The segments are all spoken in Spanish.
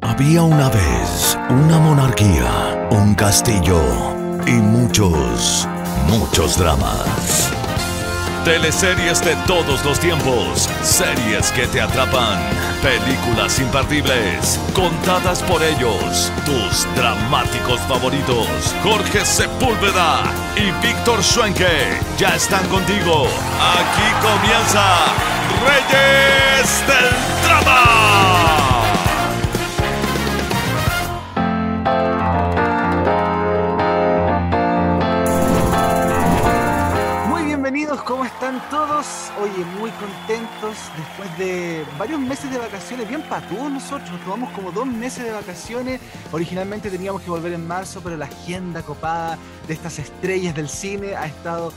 Había una vez una monarquía, un castillo y muchos dramas. Teleseries de todos los tiempos, series que te atrapan, películas imperdibles, contadas por ellos, tus dramáticos favoritos. Jorge Sepúlveda y Víctor Schwenke ya están contigo. Aquí comienza Reyes del Drama. ¿Cómo están todos? Oye, muy contentos después de varios meses de vacaciones, bien patudos nosotros, nos tomamos como 2 meses de vacaciones. Originalmente teníamos que volver en marzo, pero la agenda copada de estas estrellas del cine ha estado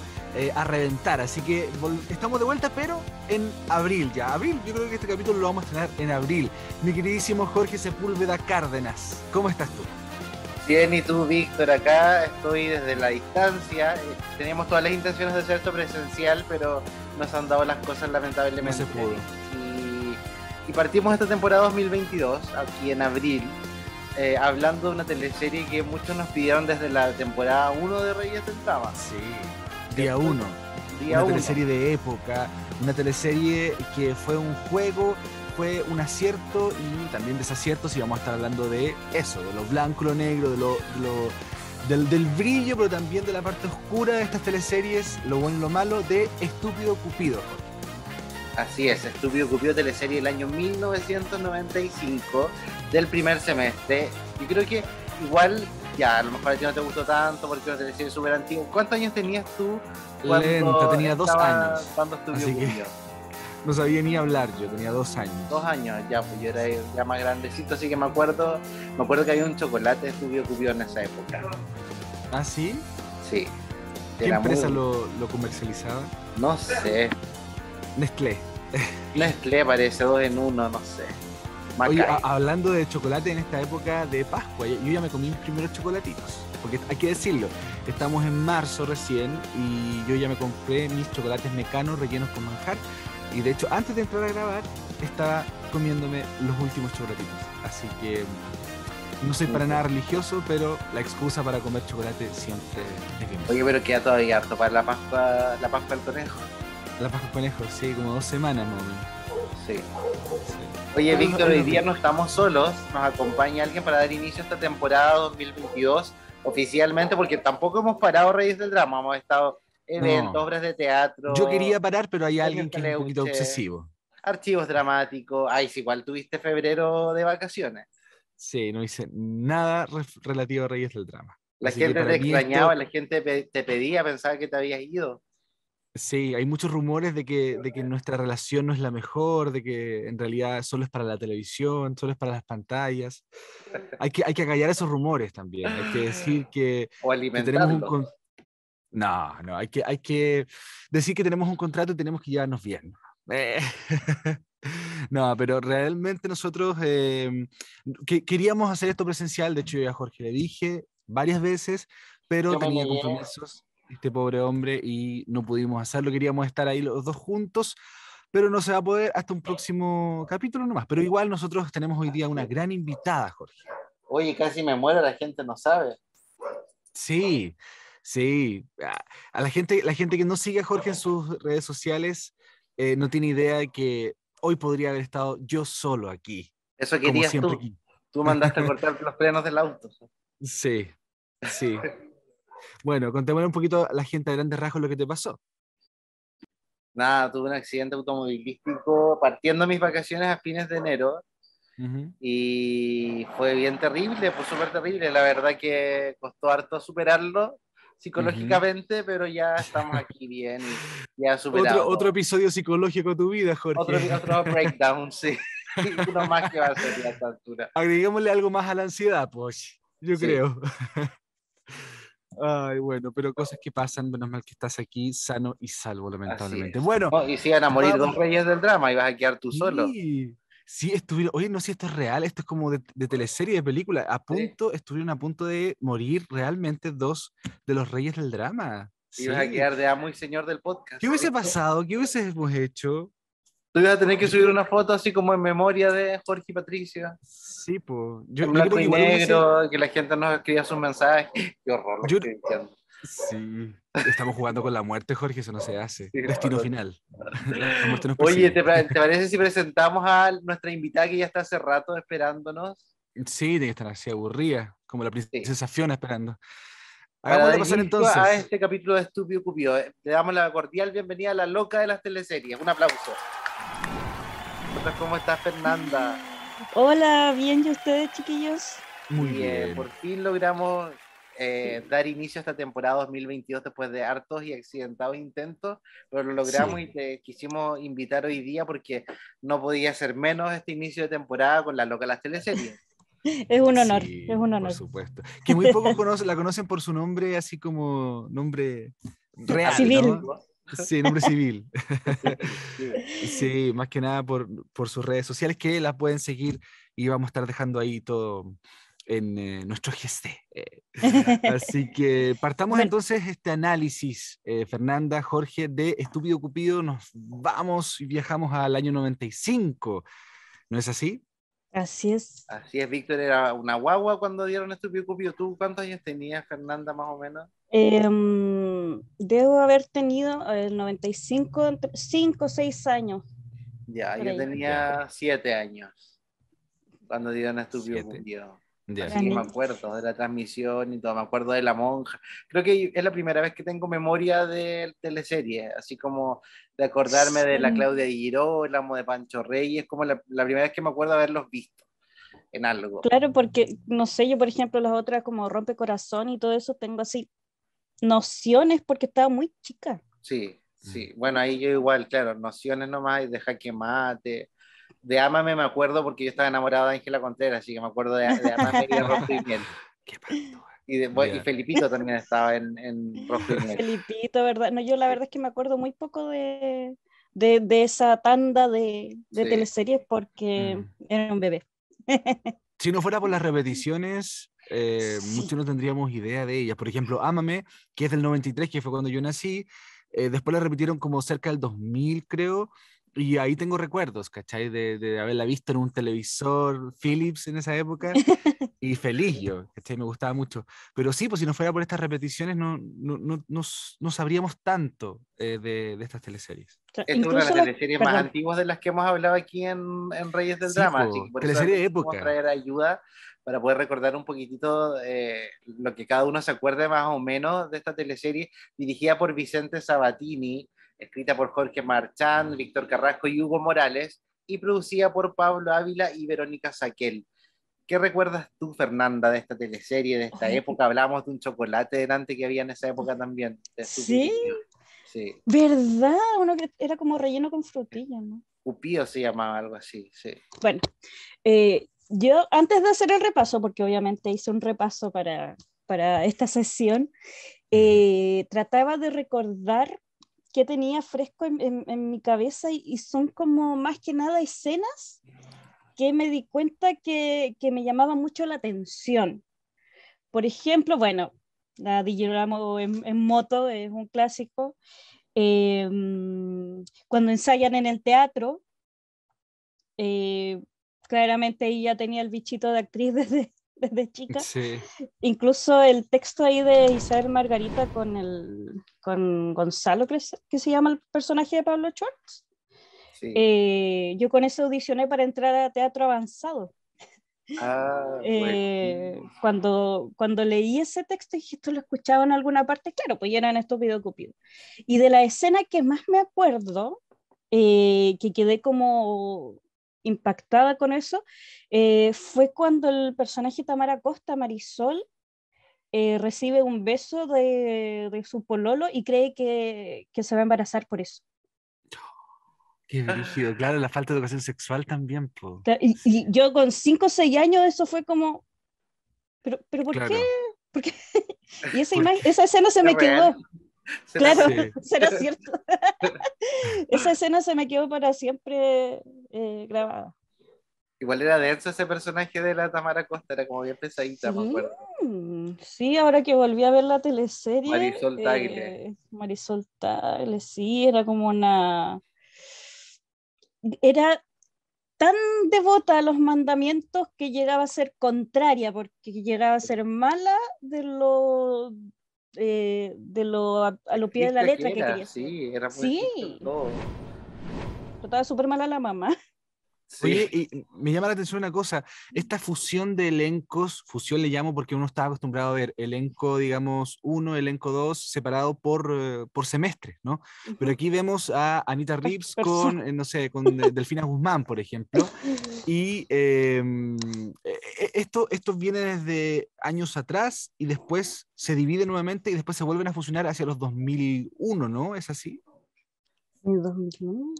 a reventar, así que estamos de vuelta, pero en abril ya. Abril, yo creo que este capítulo lo vamos a tener en abril. Mi queridísimo Jorge Sepúlveda Cárdenas, ¿cómo estás tú? Bien, y tú, Víctor, acá estoy desde la distancia. Teníamos todas las intenciones de hacer esto presencial, pero nos han dado las cosas lamentablemente. No se pudo. Y partimos esta temporada 2022, aquí en abril, hablando de una teleserie que muchos nos pidieron desde la temporada 1 de Reyes del Drama. Sí, día 1. Una teleserie de época, una teleserie que fue un juego, fue un acierto y también desaciertos, y vamos a estar hablando de eso, de lo blanco, lo negro, del brillo, pero también de la parte oscura de estas teleseries, lo bueno y lo malo de Estúpido Cupido. Así es, Estúpido Cupido, teleserie del año 1995, del primer semestre. Yo creo que igual, ya, a lo mejor a ti no te gustó tanto porque es una teleserie súper antigua. ¿Cuántos años tenías tú cuando tenía 2 años. Cuando Estúpido Cupido? No sabía ni hablar, yo tenía 2 años. 2 años, ya, pues yo era ya más grandecito, así que me acuerdo que había un chocolate de Estúpido Cupido en esa época. ¿Ah, sí? Sí. ¿Qué empresa lo comercializaba? No sé. Nestlé. Nestlé parece, 2 en 1, no sé. Oye, hablando de chocolate en esta época de Pascua, yo ya me comí mis primeros chocolatitos, porque hay que decirlo, estamos en marzo recién y yo ya me compré mis chocolates Mecano rellenos con manjar. Y de hecho, antes de entrar a grabar, estaba comiéndome los últimos chocolatitos. Así que no soy para nada religioso, pero la excusa para comer chocolate siempre es bien. Oye, pero queda todavía harto para la Pascua del conejo. La Pascua del conejo, sí, como 2 semanas más o menos. Sí. Oye, Víctor, hoy día no estamos solos. Nos acompaña alguien para dar inicio a esta temporada 2022 oficialmente, porque tampoco hemos parado Reyes del Drama. Hemos estado eventos, obras de teatro. Yo quería parar, pero hay alguien que es un poquito obsesivo. Archivos dramáticos. Ay, sí, igual tuviste febrero de vacaciones. Sí, no hice nada relativo a Reyes del Drama. La gente te extrañaba, la gente te pedía, pensaba que te habías ido. Sí, hay muchos rumores de que nuestra relación no es la mejor, de que en realidad solo es para la televisión, solo es para las pantallas. Hay que acallar esos rumores también. Hay que decir que tenemos un... No, hay que decir que tenemos un contrato y tenemos que llevarnos bien. No, pero realmente nosotros queríamos hacer esto presencial. De hecho, yo a Jorge le dije varias veces, pero tenía compromisos este pobre hombre y no pudimos hacerlo. Queríamos estar ahí los dos juntos, pero no se va a poder hasta un próximo capítulo nomás. Pero igual nosotros tenemos hoy día una gran invitada, Jorge. Oye, casi me muero, la gente no sabe. Sí. Sí, a la gente que no sigue a Jorge en sus redes sociales no tiene idea de que hoy podría haber estado yo solo aquí. Eso querías tú. Aquí. Tú mandaste a cortar los frenos del auto. Sí. Bueno, contémosle un poquito a la gente a grandes rasgos lo que te pasó. Nada, tuve un accidente automovilístico partiendo mis vacaciones a fines de enero. Y fue bien terrible, pues súper terrible. La verdad que costó harto superarlo psicológicamente, pero ya estamos aquí bien y ya superado. Otro episodio psicológico de tu vida, Jorge. Otro breakdown, sí. Uno más que va a ser a esta altura. Agreguémosle algo más a la ansiedad, pues, yo creo. Ay, bueno, pero cosas que pasan, menos mal que estás aquí sano y salvo, lamentablemente. Bueno. No, y si iban a morir 2 Reyes del Drama, ibas a quedar tú solo. Sí, estuvieron, oye, no sé si esto es real, esto es como de teleserie, de película, estuvieron a punto de morir realmente 2 de los Reyes del Drama. Ibas a quedar de amo y señor del podcast. ¿Qué hubiese pasado? ¿Qué hubiésemos hecho? Tú ibas a tener que subir una foto así como en memoria de Jorge y Patricia. Sí, pues. En Yo creo blanco que y igual hubiese. negro, que la gente nos escribía sus mensajes. Qué horror lo que Yo, estoy diciendo. sí. Estamos jugando con la muerte, Jorge, eso no se hace. Sí, Destino final. La muerte nos oye, persigue. ¿te parece si presentamos a nuestra invitada que ya está hace rato esperándonos? Sí, tiene que estar así aburrida, como la Sí. princesa Fiona esperando. Para Hagámosla dar pasar inicio a entonces. este capítulo de Estúpido Cupido, le damos la cordial bienvenida a la loca de las teleseries. Un aplauso. ¿Cómo estás, Fernanda? Hola, bien, ¿y ustedes, chiquillos? Muy Bien, bien. por fin logramos dar inicio a esta temporada 2022 después de hartos y accidentados intentos, pero lo logramos Sí. y te quisimos invitar hoy día porque no podía ser menos este inicio de temporada con la loca de las teleseries. Es un honor, Sí, es un por honor. supuesto. Que muy pocos la conocen por su nombre, así como nombre real, Civil. ¿no? Sí, nombre civil. Sí. Sí, más que nada por sus redes sociales que la pueden seguir y vamos a estar dejando ahí todo en nuestro GC. Así que partamos Bueno, entonces este análisis, Fernanda, Jorge, de Estúpido Cupido. Nos vamos y viajamos al año 95, ¿no es así? así es. Así es, Víctor era una guagua cuando dieron Estúpido Cupido. ¿Tú cuántos años tenías, Fernanda, más o menos? Debo haber tenido el 95, entre 5 o 6 años, Ya, por yo ahí. Ya, tenía 7 años cuando dieron Estúpido 7. Cupido. Ya. Así Las que me niñas. acuerdo de la transmisión y todo, me acuerdo de la monja. Creo que es la primera vez que tengo memoria de teleserie, así como de acordarme de la Sí, Claudia Di Girolamo, de Pancho Reyes, como la primera vez que me acuerdo de haberlos visto en algo. claro, porque, no sé, yo, por ejemplo, las otras como Rompe Corazón y todo eso, tengo así nociones porque estaba muy chica. Sí, Mm. sí. Bueno, ahí yo igual, claro, nociones nomás, de Jaque Mate. De Ámame me acuerdo porque yo estaba enamorado de Ángela Contreras, así que me acuerdo de Ámame y de Rojo y Miel. Qué panto. Y Ya. Felipito también estaba en Rojo y Miel. Felipito, ¿verdad? No, yo la Sí, verdad es que me acuerdo muy poco de esa tanda de sí. teleseries porque Mm. era un bebé. Si no fuera por las repeticiones, Sí, muchos no tendríamos idea de ellas. Por ejemplo, Ámame, que es del 93, que fue cuando yo nací, después la repitieron como cerca del 2000, creo, y ahí tengo recuerdos, ¿cachai? De haberla visto en un televisor Philips en esa época, y feliz yo, ¿cachai? Me gustaba mucho. Pero sí, pues si no fuera por estas repeticiones, no sabríamos tanto de estas teleseries. Esta es una de las incluso las, teleseries más perdón, antiguas de las que hemos hablado aquí en Reyes del Sí, Drama, así pues, que por eso teleserie de quisimos época. traer ayuda para poder recordar un poquitito lo que cada uno se acuerde más o menos de esta teleserie dirigida por Vicente Sabatini, escrita por Jorge Marchán, Víctor Carrasco y Hugo Morales, y producida por Pablo Ávila y Verónica Saquel. ¿Qué recuerdas tú, Fernanda, de esta teleserie, de esta ay, época? Hablamos de un chocolate delante que había en esa época también, de Estúpido sí, Cupido. Sí, ¿verdad? Uno que era como relleno con frutilla, ¿no? Cupido se llamaba algo así, sí. Bueno, yo antes de hacer el repaso, porque obviamente hice un repaso para esta sesión, Ujú. trataba de recordar qué tenía fresco en mi cabeza y son como más que nada escenas que me di cuenta que me llamaban mucho la atención. Por ejemplo, bueno, la Di Girolamo en moto es un clásico. Eh, Cuando ensayan en el teatro, eh, claramente ella tenía el bichito de actriz desde chica. Sí, Incluso el texto ahí de Isabel Margarita con Gonzalo, que se llama el personaje de Pablo Schwartz. Sí. Yo con eso audicioné para entrar a teatro avanzado. Ah, bueno. Cuando leí ese texto y dije, esto lo escuchaba en alguna parte, claro, pues ya era en Estúpido Cupido. Y de la escena que más me acuerdo, que quedé como impactada con eso, fue cuando el personaje Tamara Costa, Marisol, recibe un beso de su pololo y cree que se va a embarazar por eso. qué brígido. Claro, la falta de educación sexual también, pues. Y yo con 5 o 6 años eso fue como, pero ¿por qué? Claro. ¿Por qué? Y Porque, esa escena se ¿Será me real? quedó, ¿Será claro, real? sí. será cierto. Esa escena se me quedó para siempre grabada. Igual era denso ese personaje de la Tamara Costa, era como bien pesadita, me Sí, acuerdo. sí, ahora que volví a ver la teleserie, Marisol Tagle. Marisol Tagle, sí, era como una... era tan devota a los mandamientos que llegaba a ser contraria, porque llegaba a ser mala a lo pie de la letra que quería ser. Sí, era muy Sí, estricto en todo. trataba súper mal a la mamá. Sí. Oye, y me llama la atención una cosa, esta fusión de elencos, fusión le llamo porque uno está acostumbrado a ver elenco, digamos, 1, elenco 2, separado por semestre, ¿no? Pero aquí vemos a Anita Reeves con, no sé, con Delfina Guzmán, por ejemplo, y esto viene desde años atrás y después se divide nuevamente y después se vuelven a fusionar hacia los 2001, ¿no? ¿Es así? ¿En 2001?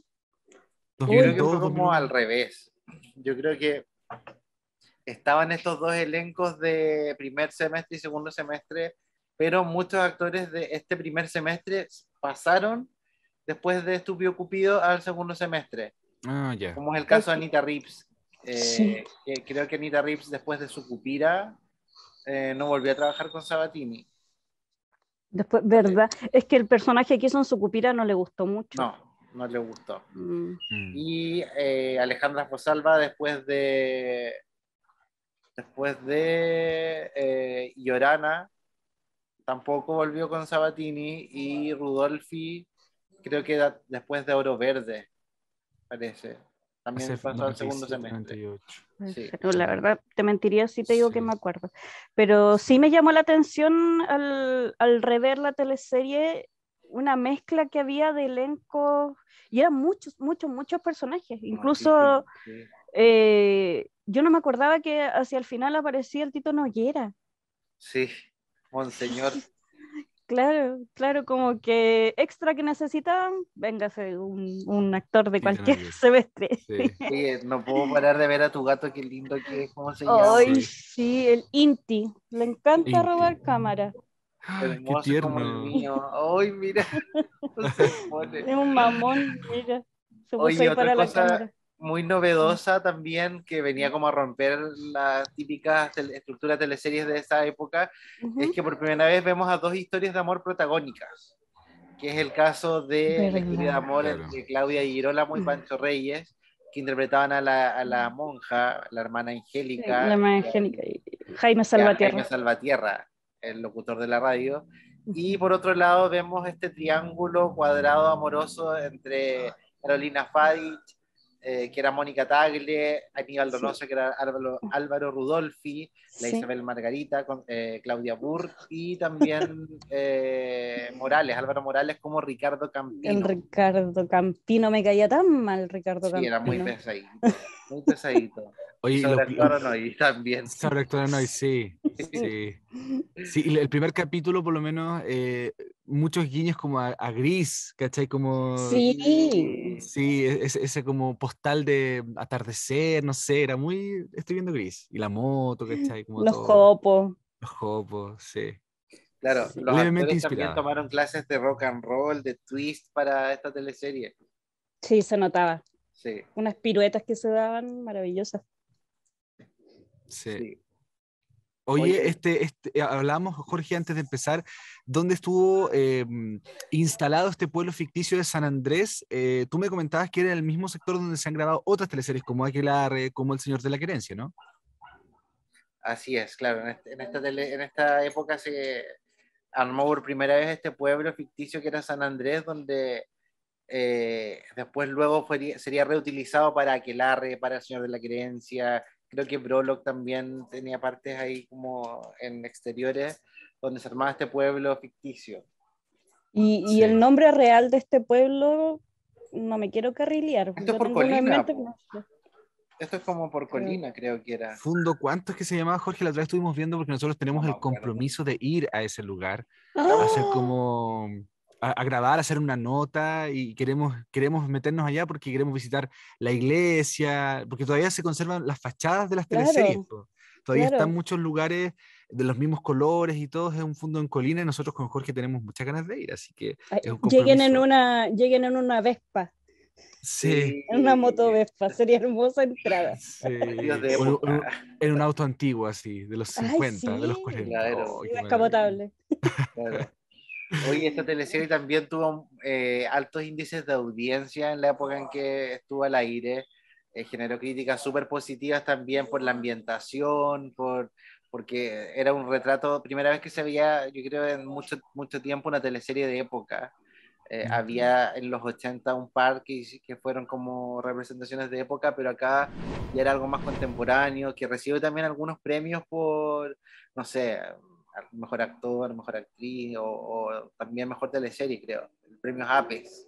Yo creo que 2002, fue como 2001. al revés. Yo creo que estaban estos dos elencos de primer semestre y segundo semestre, pero muchos actores de este primer semestre pasaron después de Estúpido Cupido al segundo semestre, Ah, ya. como es el caso de Anita Reeves. Sí. Que creo que Anita Reeves, después de su Cupira, no volvió a trabajar con Sabatini. Después, ¿verdad? Es que el personaje que hizo en Sucupira no le gustó mucho. No le gustó. Mm. Y Alejandra Fosalva, después de Llorana, tampoco volvió con Sabatini, y Rudolfi, creo que después de Oro Verde, parece. También Hace pasó al segundo 97, semestre. 98. Sí. Pero la verdad, te mentiría si te digo Sí. que me acuerdo. Pero sí me llamó la atención al rever la teleserie una mezcla que había de elenco y eran muchos personajes. Incluso Sí. yo no me acordaba que hacia el final aparecía el Tito Noguera. Sí, Monseñor. Claro, como que extra que necesitaban, véngase un actor de Tito cualquier Noguera. semestre. Sí. Oye, no puedo parar de ver a tu gato, qué lindo que es, ¿cómo se llama? Ay, Sí. sí, el Inti. Le encanta Inti. robar cámara. Ay, qué Hermoso como el tierno. mío. Ay, mira, no se pone. Es un mamón, mira. Se puso Oye, ahí otra para la cosa cámara. muy novedosa también, que venía como a romper las típicas estructuras de teleseries de esa época, es que por primera vez vemos a dos historias de amor protagónicas, que es el caso de la historia de ¿Verdad? amor Claro. entre Claudia Girolamo y Pancho Reyes, que interpretaban a la monja, la hermana Angélica, La más Angélica. Jaime y a Jaime Salvatierra. Salvatierra, el locutor de la radio. Y por otro lado vemos este triángulo cuadrado amoroso entre Carolina Fadich, que era Mónica Tagle, Aníbal Donoso, que era Álvaro Rudolfi, la Sí. Isabel Margarita, Claudia Burr, y también Morales, Álvaro Morales como Ricardo El Campino. Ricardo Campino me caía tan mal, Ricardo Sí, Campino. era muy pesadito, muy pesadito. Oye, Y sobreactuaron hoy también. sobreactuaron hoy, sí. Sí. Sí, y el primer capítulo, por lo menos, muchos guiños como a Gris, ¿cachai? Como, Sí. sí, ese como postal de atardecer, no sé, era muy, estoy viendo Gris. Y la moto, ¿cachai? Como Los todo, jopos. los jopos, sí. Claro, Sí. los Levemente actores también inspirada. tomaron clases de rock and roll, de twist para esta teleserie. Sí, se notaba. Sí, Unas piruetas que se daban maravillosas. Sí. sí. Oye, Oye, hablamos, Jorge, antes de empezar, ¿dónde estuvo instalado este pueblo ficticio de San Andrés? Tú me comentabas que era el mismo sector donde se han grabado otras teleseries como Aquelarre, como El Señor de la Querencia, ¿no? así es, claro. En esta época se armó por primera vez este pueblo ficticio que era San Andrés, donde después luego sería reutilizado para Aquelarre, para El Señor de la Querencia. Creo que Brolock también tenía partes ahí como en exteriores, donde se armaba este pueblo ficticio. Y Sí. el nombre real de este pueblo, no me quiero carrilear. Esto Yo es por tengo uno en Colina, mente, po. no sé. Esto es como por Colina, creo que era. Fundo, ¿cuánto es que se llamaba, Jorge? La otra vez estuvimos viendo porque nosotros No tenemos me el acuerdo. compromiso de ir a ese lugar, ¡Ah! a hacer como, a grabar, a hacer una nota y queremos meternos allá porque queremos visitar la iglesia, porque todavía se conservan las fachadas de las teleseries. Claro, Todavía están claro. muchos lugares de los mismos colores y todo, es un fondo en colina y nosotros con Jorge tenemos muchas ganas de ir, así que Ay, es un lleguen compromiso. lleguen en una Vespa, Sí, en una moto Vespa, sería hermosa entrada. sí. Partidos de O época. en un auto antiguo así, de los Ay, 50, de los sí, 40. Claro. Oh, sí, qué maravilla. descapotable. Claro. Oye, esta teleserie también tuvo altos índices de audiencia en la época en que estuvo al aire. Generó críticas súper positivas también por la ambientación, porque era un retrato, primera vez que se veía, yo creo, en mucho tiempo una teleserie de época. Había en los 80 un par que fueron como representaciones de época, pero acá ya era algo más contemporáneo, que recibe también algunos premios por, no sé, mejor actor, mejor actriz o también mejor teleserie, creo. El premio APES,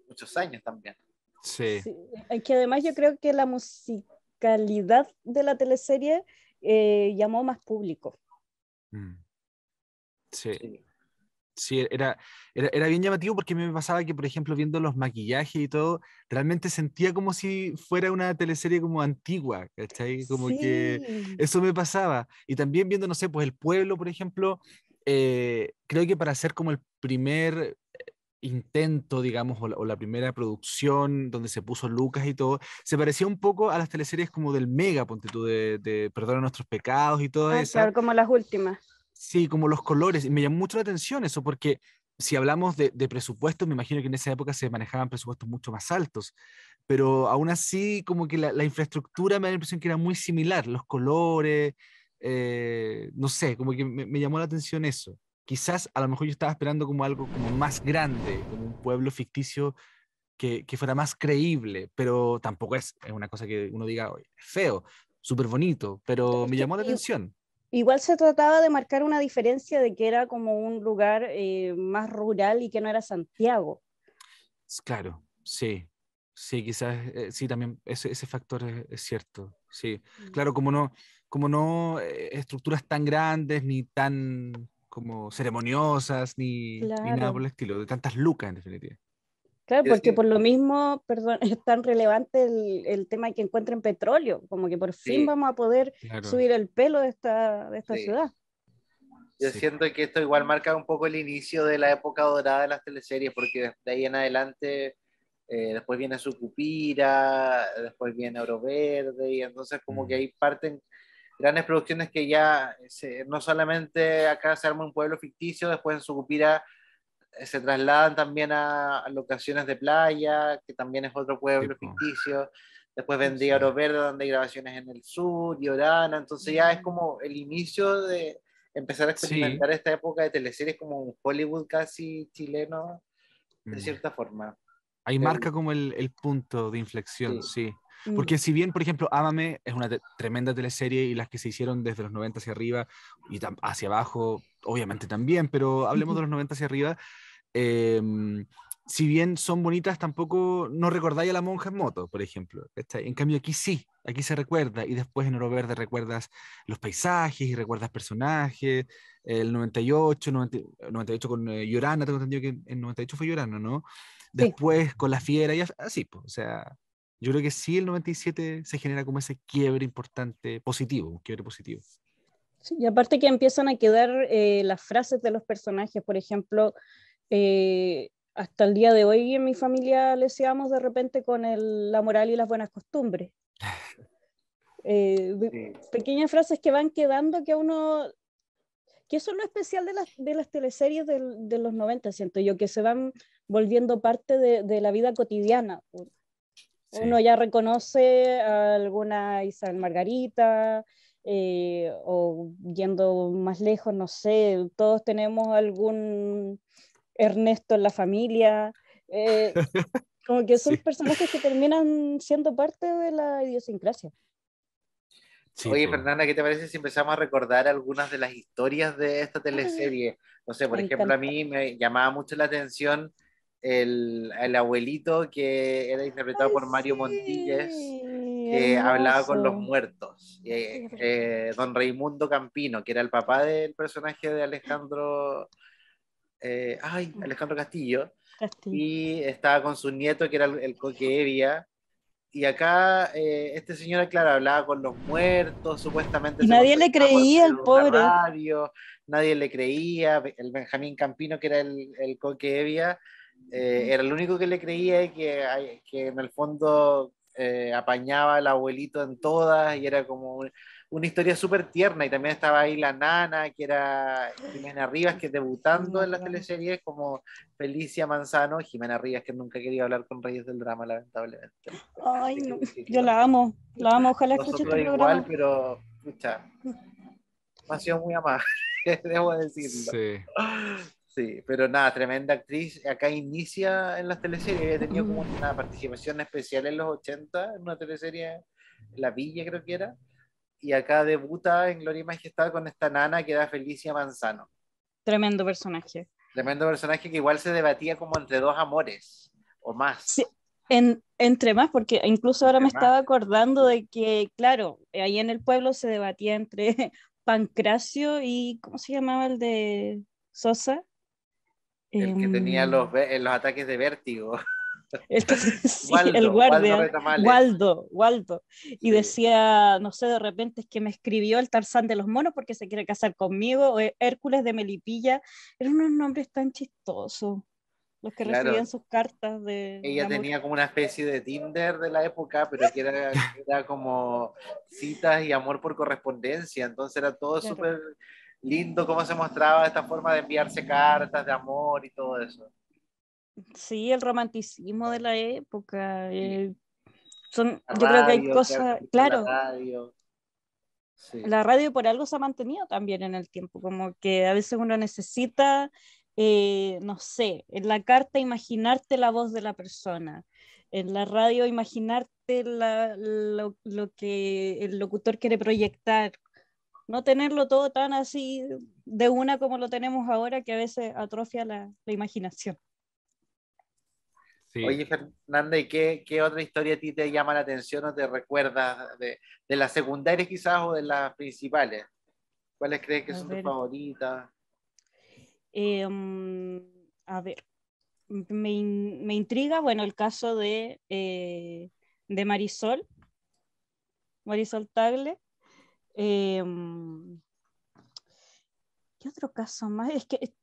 muchos años también. Sí. Sí, que además yo creo que la musicalidad de la teleserie llamó más público. Sí. Sí. Sí, era bien llamativo porque me pasaba que, por ejemplo, viendo los maquillajes y todo, realmente sentía como si fuera una teleserie como antigua, ¿cachai? Como que Sí, eso me pasaba. Y también viendo, no sé, pues El Pueblo, por ejemplo, creo que para hacer como el primer intento, digamos, o la primera producción donde se puso Lucas y todo, se parecía un poco a las teleseries como del Mega, ponte tú, de Perdona nuestros pecados y toda esa. claro, como las últimas. Sí, como los colores, y me llamó mucho la atención eso, porque si hablamos de presupuestos, me imagino que en esa época se manejaban presupuestos mucho más altos, pero aún así como que la infraestructura me da la impresión que era muy similar, los colores, no sé, como que me llamó la atención eso. Quizás a lo mejor yo estaba esperando como algo como más grande, como un pueblo ficticio que fuera más creíble, pero tampoco es una cosa que uno diga, "Oye, es feo, súper bonito", pero Es me que llamó la atención. igual se trataba de marcar una diferencia de que era como un lugar más rural y que no era Santiago. Claro, sí, sí, quizás, sí, también ese factor es cierto, sí. Claro, como no estructuras tan grandes, ni tan como ceremoniosas, ni nada por Claro, el estilo, de tantas lucas en definitiva. claro, Yo porque siento- por lo mismo, perdón, es tan relevante el tema de que encuentren petróleo, como que por fin sí, vamos a poder Claro, subir el pelo de esta sí. ciudad. Yo sí. siento que esto igual marca un poco el inicio de la época dorada de las teleseries, porque de ahí en adelante, después viene Sucupira, después viene Oro Verde, y entonces como que Mm. ahí parten grandes producciones que ya no solamente acá se arma un pueblo ficticio, después en Sucupira se trasladan también a locaciones de playa, que también es otro Sí, pueblo po, ficticio. Después vendía sí. Oro Verde, donde hay grabaciones en el sur, y Orana. Entonces ya es como el inicio de empezar a Sí, experimentar esta época de teleseries como un Hollywood casi chileno, de mm. cierta forma. Ahí Pero, marca como el punto de inflexión, sí, sí. Mm. Porque si bien, por ejemplo, Ámame es una tremenda teleserie y las que se hicieron desde los 90 hacia arriba y hacia abajo, obviamente también, pero hablemos de los 90 hacia arriba, eh, si bien son bonitas, tampoco no recordáis a la monja en moto, por ejemplo. ¿Cachai? En cambio, aquí sí, aquí se recuerda, y después en Oro Verde recuerdas los paisajes y recuerdas personajes. El 98, 98 con Llorana, tengo entendido que en 98 fue Llorana, ¿no? Sí, Después con La Fiera y así, pues, o sea, yo creo que sí el 97 se genera como ese quiebre importante, positivo, un quiebre positivo. sí, y aparte que empiezan a quedar las frases de los personajes, por ejemplo, hasta el día de hoy en mi familia le decíamos de repente con la moral y las buenas costumbres. sí, Pequeñas frases que van quedando que a uno, que eso es lo especial de las teleseries de los 90 siento yo, que se van volviendo parte de la vida cotidiana. Sí. Uno ya reconoce a alguna Isabel Margarita, o yendo más lejos, no sé, todos tenemos algún Ernesto en la familia. eh, Como que son Sí, personajes que terminan siendo parte de la idiosincrasia. sí, Oye, pues. Fernanda, ¿qué te parece si empezamos a recordar algunas de las historias de esta teleserie? No sé, por Me ejemplo, a encanta. mí me llamaba mucho la atención el abuelito que era interpretado Ay, por Mario Montilles, sí, que hablaba con los hermoso. muertos. Don Raimundo Campino, que era el papá del personaje de Alejandro, Alejandro Castillo, Castillo. y estaba con su nieto, que era el Coque Evia, y acá este señor, claro, hablaba con los muertos, supuestamente Y se nadie le contactaba por creía al medio de una pobre. radio, nadie le creía, el Benjamín Campino, que era el Coque Evia, era el único que le creía y que en el fondo apañaba al abuelito en todas y era como una historia súper tierna, y también estaba ahí la nana, que era Jimena Rivas, que debutando en las teleseries como Felicia Manzano, Jimena Rivas, que nunca quería hablar con Reyes del Drama, lamentablemente. Ay, no, yo la amo, ojalá escuche este Nosotros programa. igual, pero, escucha, ha sido muy amable, debo decirlo. Sí. Sí, pero nada, tremenda actriz. Acá inicia en las teleseries, había tenido como una participación especial en los 80 en una teleserie, La Villa creo que era, y acá debuta en Gloria y Majestad con esta nana que era Felicia Manzano. Tremendo personaje. Tremendo personaje que igual se debatía como entre dos amores, o más. Sí, entre más, porque incluso ahora me estaba acordando de que, claro, ahí en el pueblo se debatía entre Pancracio y, ¿cómo se llamaba el de Sosa? El que tenía los ataques de vértigo. Sí, el guardia, Waldo. Y Sí. decía, no sé, de repente es que me escribió el Tarzán de los monos porque se quiere casar conmigo, o Hércules de Melipilla. Eran unos nombres tan chistosos, los que recibían sus cartas de Ella amor. tenía como una especie de Tinder de la época, pero que era como citas y amor por correspondencia, entonces era todo súper lindo cómo se mostraba esta forma de enviarse cartas de amor y todo eso. Sí, el romanticismo de la época. Sí. Yo creo que hay cosas, claro. Sí. La radio por algo se ha mantenido también en el tiempo, como que a veces uno necesita, no sé, en la carta imaginarte la voz de la persona, en la radio imaginarte lo que el locutor quiere proyectar, no tenerlo todo tan así de una como lo tenemos ahora, que a veces atrofia la imaginación. Sí. Oye, Fernanda, ¿y qué otra historia a ti te llama la atención o te recuerdas de las secundarias quizás o de las principales? ¿Cuáles crees que son tus favoritas? A ver, me intriga, bueno, el caso de Marisol Tagle. ¿Qué otro caso más? Es que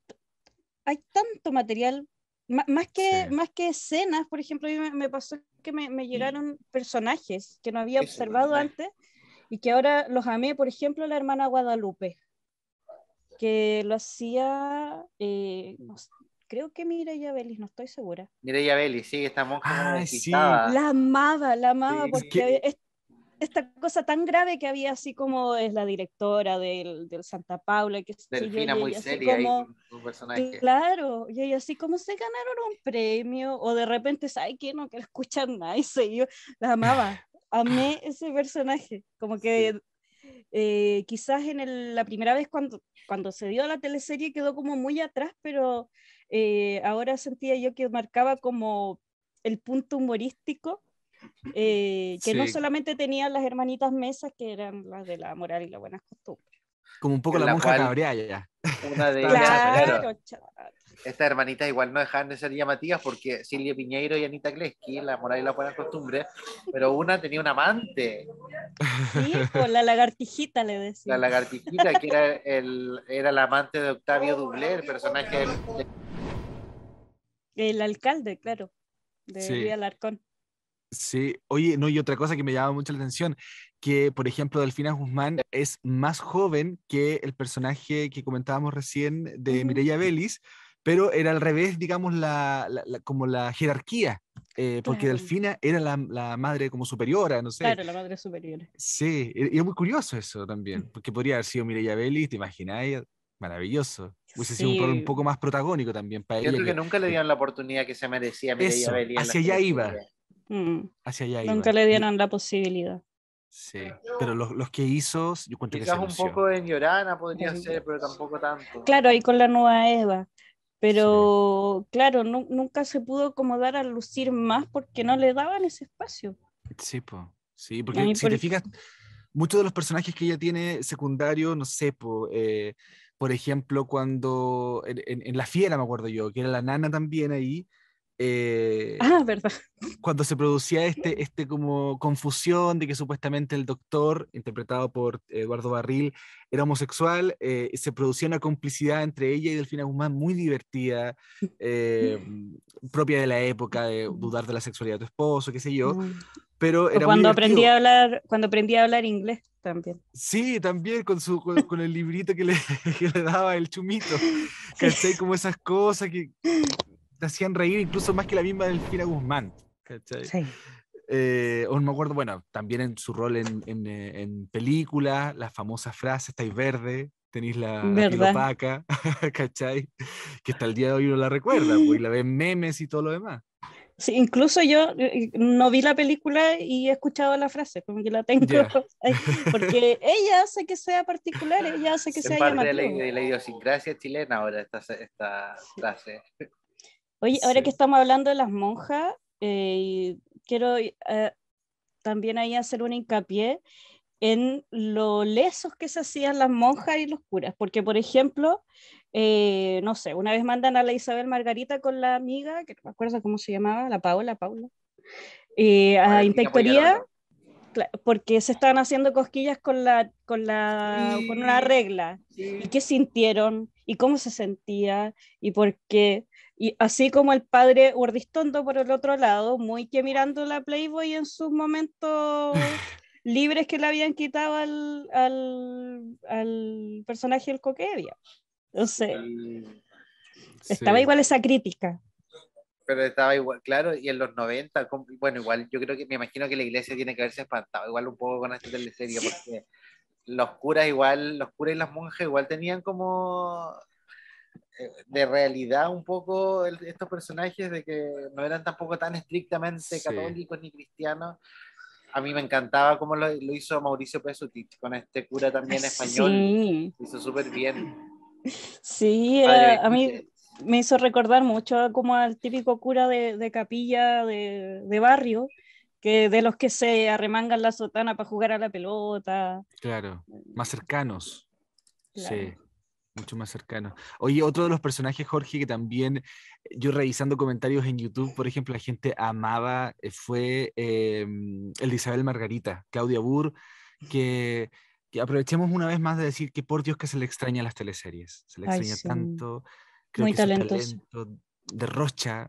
hay tanto material, más que escenas, por ejemplo, a mí me pasó que me llegaron personajes que no había observado antes y que ahora los amé, por ejemplo, la hermana Guadalupe, que lo hacía, no sé, creo que Mireia Bellis, no estoy segura. Mireia Bellis, sí, estamos como sí. La amaba, sí, porque esta cosa tan grave que había, así como es la directora del Santa Paula, que Delfina muy seria así como, ahí, un personaje. claro, y ella así como se ganaron un premio, o de repente, ¿sabes qué? No quiero escuchar nada, y yo la amaba, amé ese personaje, como que quizás la primera vez cuando se dio la teleserie quedó como muy atrás, pero ahora sentía yo que marcaba como el punto humorístico, que no solamente tenían las hermanitas Mesas, que eran las de la moral y las buenas costumbres. Como un poco la monja cabreada ya. Una de ellas, claro. Estas hermanitas igual no dejan de ser llamativas porque Silvia Piñeiro y Anita Kleski, la moral y la buena costumbre, pero una tenía un amante. Sí, pues la lagartijita le decía. La lagartijita, que era la amante de Octavio Dublé, el personaje el alcalde, claro, de Luis Alarcón. Sí, oye, no, y otra cosa que me llama mucho la atención, que por ejemplo Delfina Guzmán es más joven que el personaje que comentábamos recién de Mireia Bellis, pero era al revés, digamos, como la jerarquía, porque Delfina era la madre como superiora, no sé. Claro, la madre superiora. Sí, y es muy curioso eso también, porque podría haber sido Mireia Bellis, ¿te imagináis? Maravilloso. Hubiese sido un rol un poco más protagónico también para ella. Yo creo que nunca le dieron la oportunidad que se merecía Mireia Bellis. Hacia allá iba. Hacia allá nunca le dieron la posibilidad. Sí, pero los que hizo, yo cuento que se un poco en Llorana podría ser, pero tampoco tanto. Claro, ahí con la nueva Eva. Pero claro, nunca se pudo como dar a lucir más porque no le daban ese espacio. Sí, porque si te fijas, muchos de los personajes que ella tiene secundarios, no sé, por ejemplo, cuando en La Fiera, me acuerdo yo, que era la nana también ahí, verdad. Cuando se producía como confusión de que supuestamente el doctor, interpretado por Eduardo Barril, era homosexual, se producía una complicidad entre ella y Delfina Guzmán muy divertida, propia de la época, de dudar de la sexualidad de tu esposo, qué sé yo, pero O era muy divertido. cuando aprendí a hablar inglés también. Sí, también con el librito que le, que le daba el chumito, Sí. ¿cachai? Como esas cosas que te hacían reír incluso más que la misma Delfina Guzmán, ¿cachai? Sí. O no me acuerdo, bueno, también en su rol en películas, las famosas frases, estáis verde, tenéis la piel ¿Verdad? opaca, ¿cachai? Que hasta el día de hoy uno la recuerda, pues, y la ve en memes y todo lo demás. Sí, incluso yo no vi la película y he escuchado la frase, como que la tengo Ya. ahí, porque ella hace que sea particular, ella hace que Es sea parte de llamativo. la idiosincrasia chilena ahora esta frase. Oye, ahora que Sí. estamos hablando de las monjas, quiero también ahí hacer un hincapié en lo lesos que se hacían las monjas y los curas, porque por ejemplo, no sé, una vez mandan a la Isabel Margarita con la amiga, que no me acuerdo cómo se llamaba, la Paula, a Valentina inspectoría, Moyarolo. porque se estaban haciendo cosquillas con una Sí, regla. ¿Y sí. qué sintieron? ¿Y cómo se sentía? ¿Y por qué? Y así como el padre Urdistondo por el otro lado, muy que mirando la Playboy en sus momentos libres que le habían quitado al personaje del Coquevia. Entonces, Sí. estaba Sí. igual esa crítica. Pero estaba igual, claro, y en los 90 bueno, igual yo creo que me imagino que la iglesia tiene que haberse espantado igual un poco con esta teleserie, porque los curas y las monjas igual tenían como de realidad un poco estos personajes de que no eran tampoco tan estrictamente Sí. católicos ni cristianos. A mí me encantaba cómo lo hizo Mauricio Pesutich con este cura también español, Sí, lo hizo súper bien. sí, Padre a mí Benítez. me hizo recordar mucho como al típico cura de capilla de barrio, que de los que se arremangan la sotana para jugar a la pelota. Claro. Más cercanos. Claro. Sí. Mucho más cercano. Oye, otro de los personajes, Jorge, que también yo revisando comentarios en YouTube, por ejemplo, la gente amaba, fue el de Isabel Margarita, Claudia Burr, que, que aprovechemos una vez más de decir que por Dios que se le extraña a las teleseries, se le Ay, extraña sí, tanto, creo muy que su talentoso. talento derrocha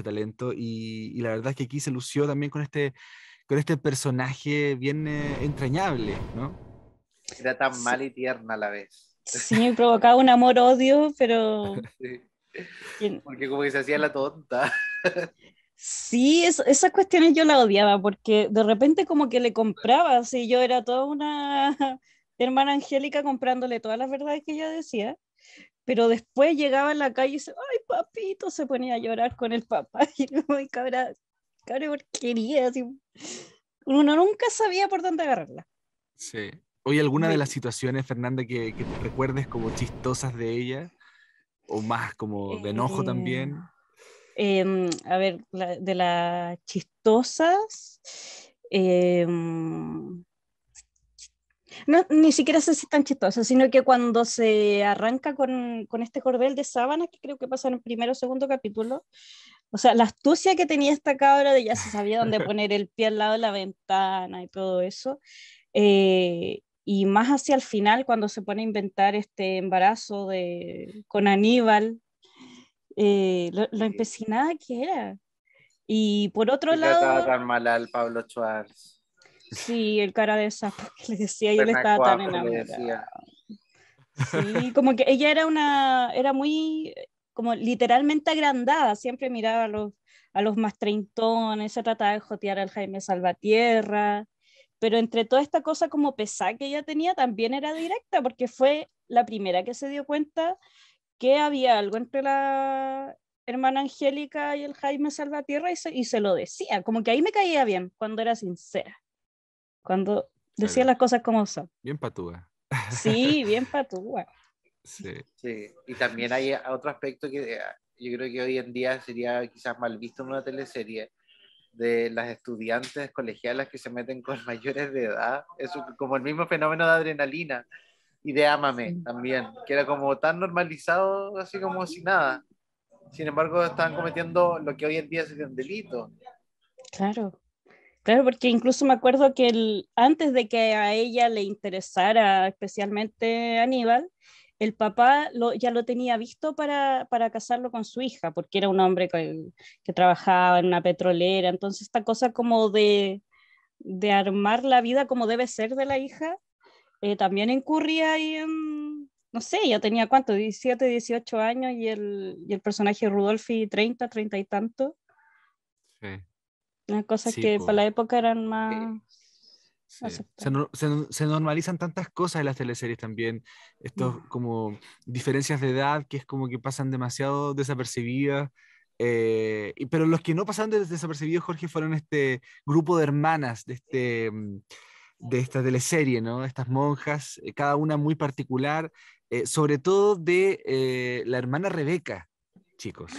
talento, y la verdad es que aquí se lució también con este personaje bien entrañable, ¿no? Era tan Sí, mala y tierna a la vez. sí, provocaba un amor-odio, pero Sí. que- Porque como que se hacía la tonta. sí, esas cuestiones yo las odiaba, porque de repente como que le compraba, así yo era toda una hermana angélica comprándole todas las verdades que ella decía, pero después llegaba a la calle y dice, ay, papito, se ponía a llorar con el papá, y yo, ay, cabra porquería, así. Uno nunca sabía por dónde agarrarla. Sí. Oye, ¿alguna de Muy- las situaciones, Fernanda, que recuerdes como chistosas de ella? ¿O más como de enojo eh, también? a ver, de las chistosas, no, ni siquiera sé si es tan chistosa, sino que cuando se arranca con este cordel de sábanas, que creo que pasa en el primero o segundo capítulo, o sea, la astucia que tenía esta cabra de ya se sabía dónde poner el pie al lado de la ventana y todo eso, y más hacia el final, cuando se pone a inventar este embarazo con Aníbal, lo empecinada que era. Y por otro Y trataba lado, tan mal al Pablo Schwartz. sí, el cara de sapo que le decía, y él estaba tan Renacuajo le enamorado. decía. Sí, como que ella era muy, como literalmente agrandada, siempre miraba a los más treintones, se trataba de jotear al Jaime Salvatierra, pero entre toda esta cosa como pesada que ella tenía, también era directa, porque fue la primera que se dio cuenta que había algo entre la hermana Angélica y el Jaime Salvatierra y se lo decía, como que ahí me caía bien, cuando era sincera, cuando decía Claro, las cosas como son. bien patúa. Sí, bien patúa. Sí, Sí. Y también hay otro aspecto que yo creo que hoy en día sería quizás mal visto en una teleserie, de las estudiantes colegialas que se meten con mayores de edad. Es como el mismo fenómeno de Adrenalina y de Ámame Sí. también, que era como tan normalizado, así como si nada. sin embargo estaban cometiendo lo que hoy en día sería un delito. Claro. Claro, porque incluso me acuerdo que antes de que a ella le interesara especialmente Aníbal, el papá ya lo tenía visto para casarlo con su hija, porque era un hombre que trabajaba en una petrolera. Entonces esta cosa como de armar la vida como debe ser de la hija, también incurría ahí en, no sé, ya tenía cuánto, 17, 18 años y el personaje Rudolfi 30, 30 y tanto. Sí. Unas cosas Sí, que po. para la época eran más Sí. aceptables. Se normalizan tantas cosas en las teleseries también, estos como diferencias de edad que es como que pasan demasiado desapercibidas, pero los que no pasaron desapercibidos, Jorge, fueron este grupo de hermanas de esta teleserie, ¿no? Estas monjas, cada una muy particular, sobre todo de la hermana Rebeca, chicos.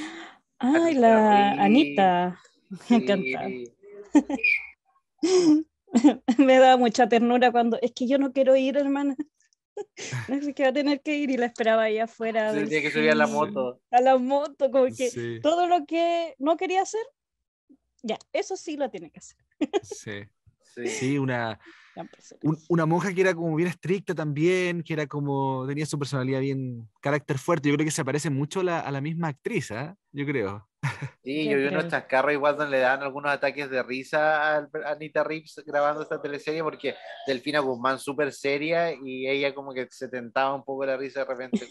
Ay, Anita la Reeves, Anita, me encanta. sí. Me da mucha ternura cuando es que yo no quiero ir, hermana. No sé que va a tener que ir y la esperaba ahí afuera Se del tenía que subir a la cine, moto. a la moto, como que Sí, todo lo que no quería hacer, ya, eso sí lo tiene que hacer. sí. Sí. Sí, una monja que era como bien estricta también, que era como, tenía su personalidad bien, carácter fuerte. Yo creo que se parece mucho a la misma actriz, ¿eh? Yo creo. Sí, Yo yo vi unos creo. chascarros igual donde le dan algunos ataques de risa a Anita Reeves grabando esta teleserie porque Delfina Guzmán súper seria y ella como que se tentaba un poco la risa de repente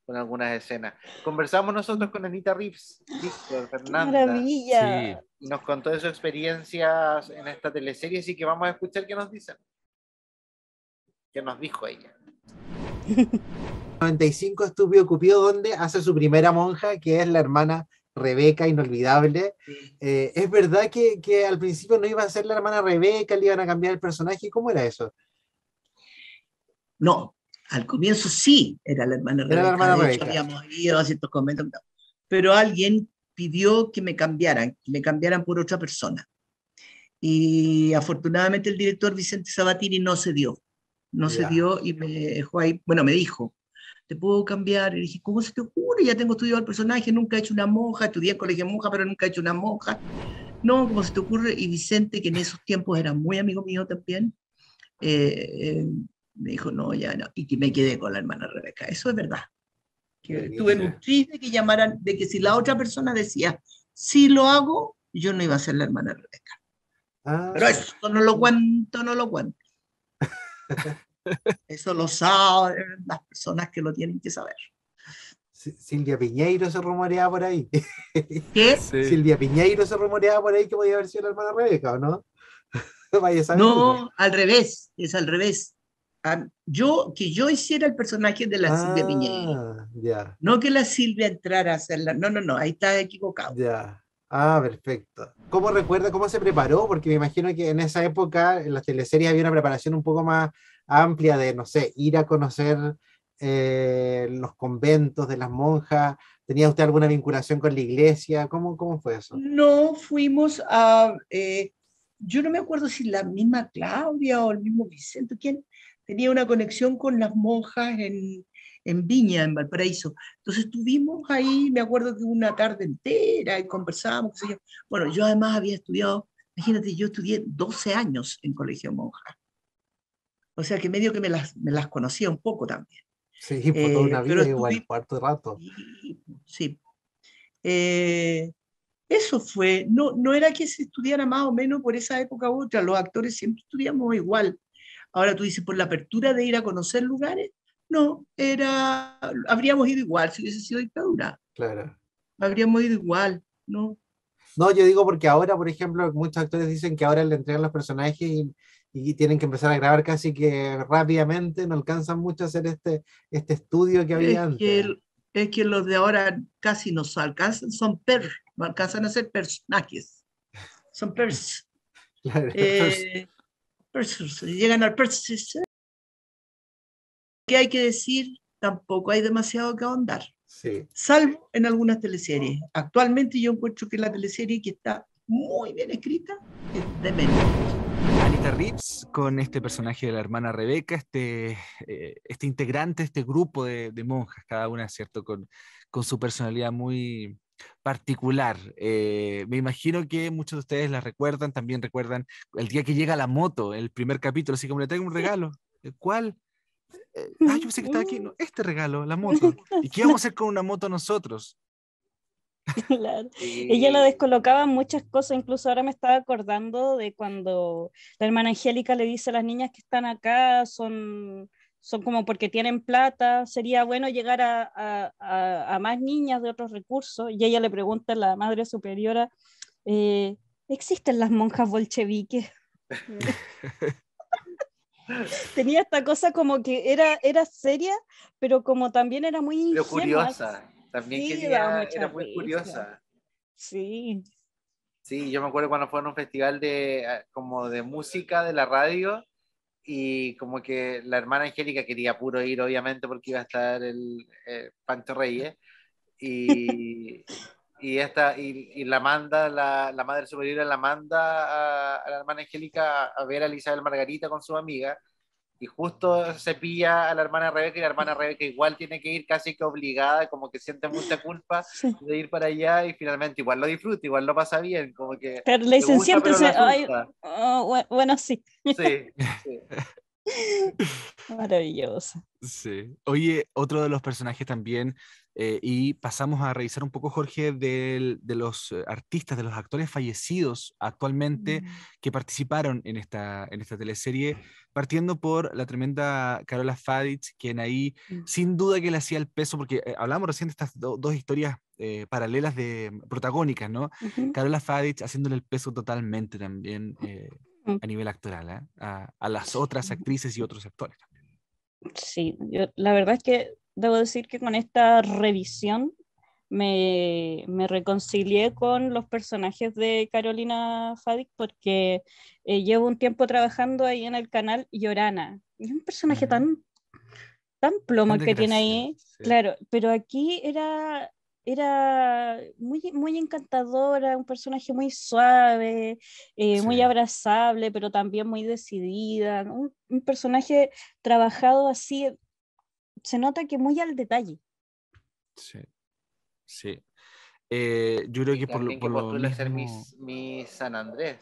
con algunas escenas. Conversamos nosotros con Anita Reeves, Víctor, ¡Qué Fernanda, Sí. maravilla! y nos contó de su experiencia en esta teleserie, así que vamos a escuchar qué nos dicen, qué nos dijo ella. 95 Estúpido Cupido, donde hace su primera monja, que es la hermana Rebeca, inolvidable. ¿Es verdad que al principio no iba a ser la hermana Rebeca, le iban a cambiar el personaje? ¿Cómo era eso? No, al comienzo sí era la hermana Era la Rebeca, hermana de hecho Rebeca. habíamos ido a ciertos conventos, pero alguien pidió que me cambiaran por otra persona. Y afortunadamente el director Vicente Sabatini no se dio Ya. y me dejó ahí, bueno, me dijo, ¿te puedo cambiar? Y dije, ¿cómo se te ocurre? Ya tengo estudiado el personaje, nunca he hecho una monja, estudié en colegio de monja, pero nunca he hecho una monja. No, ¿cómo se te ocurre? Y Vicente, que en esos tiempos era muy amigo mío también, me dijo, no, ya no, y que me quedé con la hermana Rebeca. Eso es verdad. Que tuve Buenísimo. un triste que llamaran, de que si la otra persona decía, sí lo hago, yo no iba a ser la hermana Rebeca. Ah, Pero eso no lo cuento, no lo cuento. Eso lo saben las personas que lo tienen que saber. Silvia Piñeiro se rumoreaba por ahí. ¿Qué? Sí. Silvia Piñeiro se rumoreaba por ahí que podía haber sido la hermana Rebeca, ¿o no? Vaya a saber. No, al revés, es al revés. Que yo hiciera el personaje de la Silvia Piñeiro. Ya, No que la Silvia entrara a hacerla. No, no, no, ahí está equivocado. ya. Ah, perfecto. ¿Cómo recuerda cómo se preparó? Porque me imagino que en esa época en las teleseries había una preparación un poco más amplia de, no sé, ir a conocer los conventos de las monjas. ¿Tenía usted alguna vinculación con la iglesia? ¿Cómo fue eso? No fuimos a. Yo no me acuerdo si la misma Claudia o el mismo Vicente, ¿quién? Tenía una conexión con las monjas en Viña, en Valparaíso. Entonces estuvimos ahí, me acuerdo que una tarde entera y conversábamos, qué sé yo. Bueno, yo además había estudiado, imagínate, yo estudié 12 años en colegio monja. O sea que medio que me las conocía un poco también. Sí, por toda una Pero vida igual, estuvimos. cuarto rato. Sí. Eso fue, no era que se estudiara más o menos por esa época u otra, los actores siempre estudiamos igual. Ahora tú dices, por la apertura de ir a conocer lugares, no, habríamos ido igual si hubiese sido dictadura, Claro. habríamos ido igual, ¿no? No, yo digo porque ahora, por ejemplo, muchos actores dicen que ahora le entregan los personajes y tienen que empezar a grabar casi que rápidamente, no alcanzan mucho a hacer este estudio que había Es antes. que, es que los de ahora casi no se alcanzan, no alcanzan a ser personajes, son Claro. llegan al ¿qué hay que decir? Tampoco hay demasiado que ahondar. Sí. Salvo en algunas teleseries. Actualmente yo encuentro que la teleserie que está muy bien escrita es Demente. Anita Reeves con este personaje de la hermana Rebeca, este integrante, este grupo de monjas, cada una, ¿cierto? Con su personalidad muy particular. Me imagino que muchos de ustedes la recuerdan, también recuerdan el día que llega la moto, el primer capítulo, así como le traigo un regalo. ¿Cuál? Yo pensé que estaba aquí. No, este regalo, la moto. ¿Y qué vamos a hacer con una moto nosotros? Claro. Sí. Ella la descolocaba en muchas cosas, incluso ahora me estaba acordando de cuando la hermana Angélica le dice a las niñas que están acá, son como porque tienen plata, sería bueno llegar a más niñas de otros recursos, y ella le pregunta a la madre superiora, ¿existen las monjas bolcheviques? Tenía esta cosa como que era seria, pero como también era muy Pero ingenua. curiosa, también Sí, daba mucha era muy risa. curiosa. Sí. Sí, yo me acuerdo cuando fue a un festival como de música de la radio y como que la hermana Angélica quería puro ir, obviamente, porque iba a estar el Pancho Reyes y, y la manda, la madre superiora la manda a la hermana Angélica a ver a Isabel Margarita con su amiga. Y justo se pilla a la hermana Rebeca y la hermana Rebeca igual tiene que ir casi que obligada, como que siente mucha culpa Sí. de ir para allá y finalmente igual lo disfruta, igual lo pasa bien, como que Pero le le dicen, gusta pero siéntese. la Ay, asusta. bueno, sí. Sí, sí. Maravilloso. Sí. Oye, otro de los personajes también, y pasamos a revisar un poco, Jorge, de los artistas, de los actores fallecidos actualmente que participaron en esta teleserie, partiendo por la tremenda Carola Fadich, quien ahí sin duda que le hacía el peso, porque hablamos recién de estas dos historias paralelas protagónicas, ¿no? Carola Fadich haciéndole el peso totalmente también a nivel actoral, ¿eh? A las otras actrices y otros actores. Sí, la verdad es que debo decir que con esta revisión me reconcilié con los personajes de Carolina Fadich porque llevo un tiempo trabajando ahí en el canal Llorana. Y es un personaje tan plomo Tan el que tiene desgraciado, ahí, sí. claro, pero aquí era muy encantadora, un personaje muy suave, muy Sí, abrazable, pero también muy decidida, un personaje trabajado así, se nota que muy al detalle. sí, sí. Yo creo Y que también que por lo postula ser mismo, Miss San Andrés,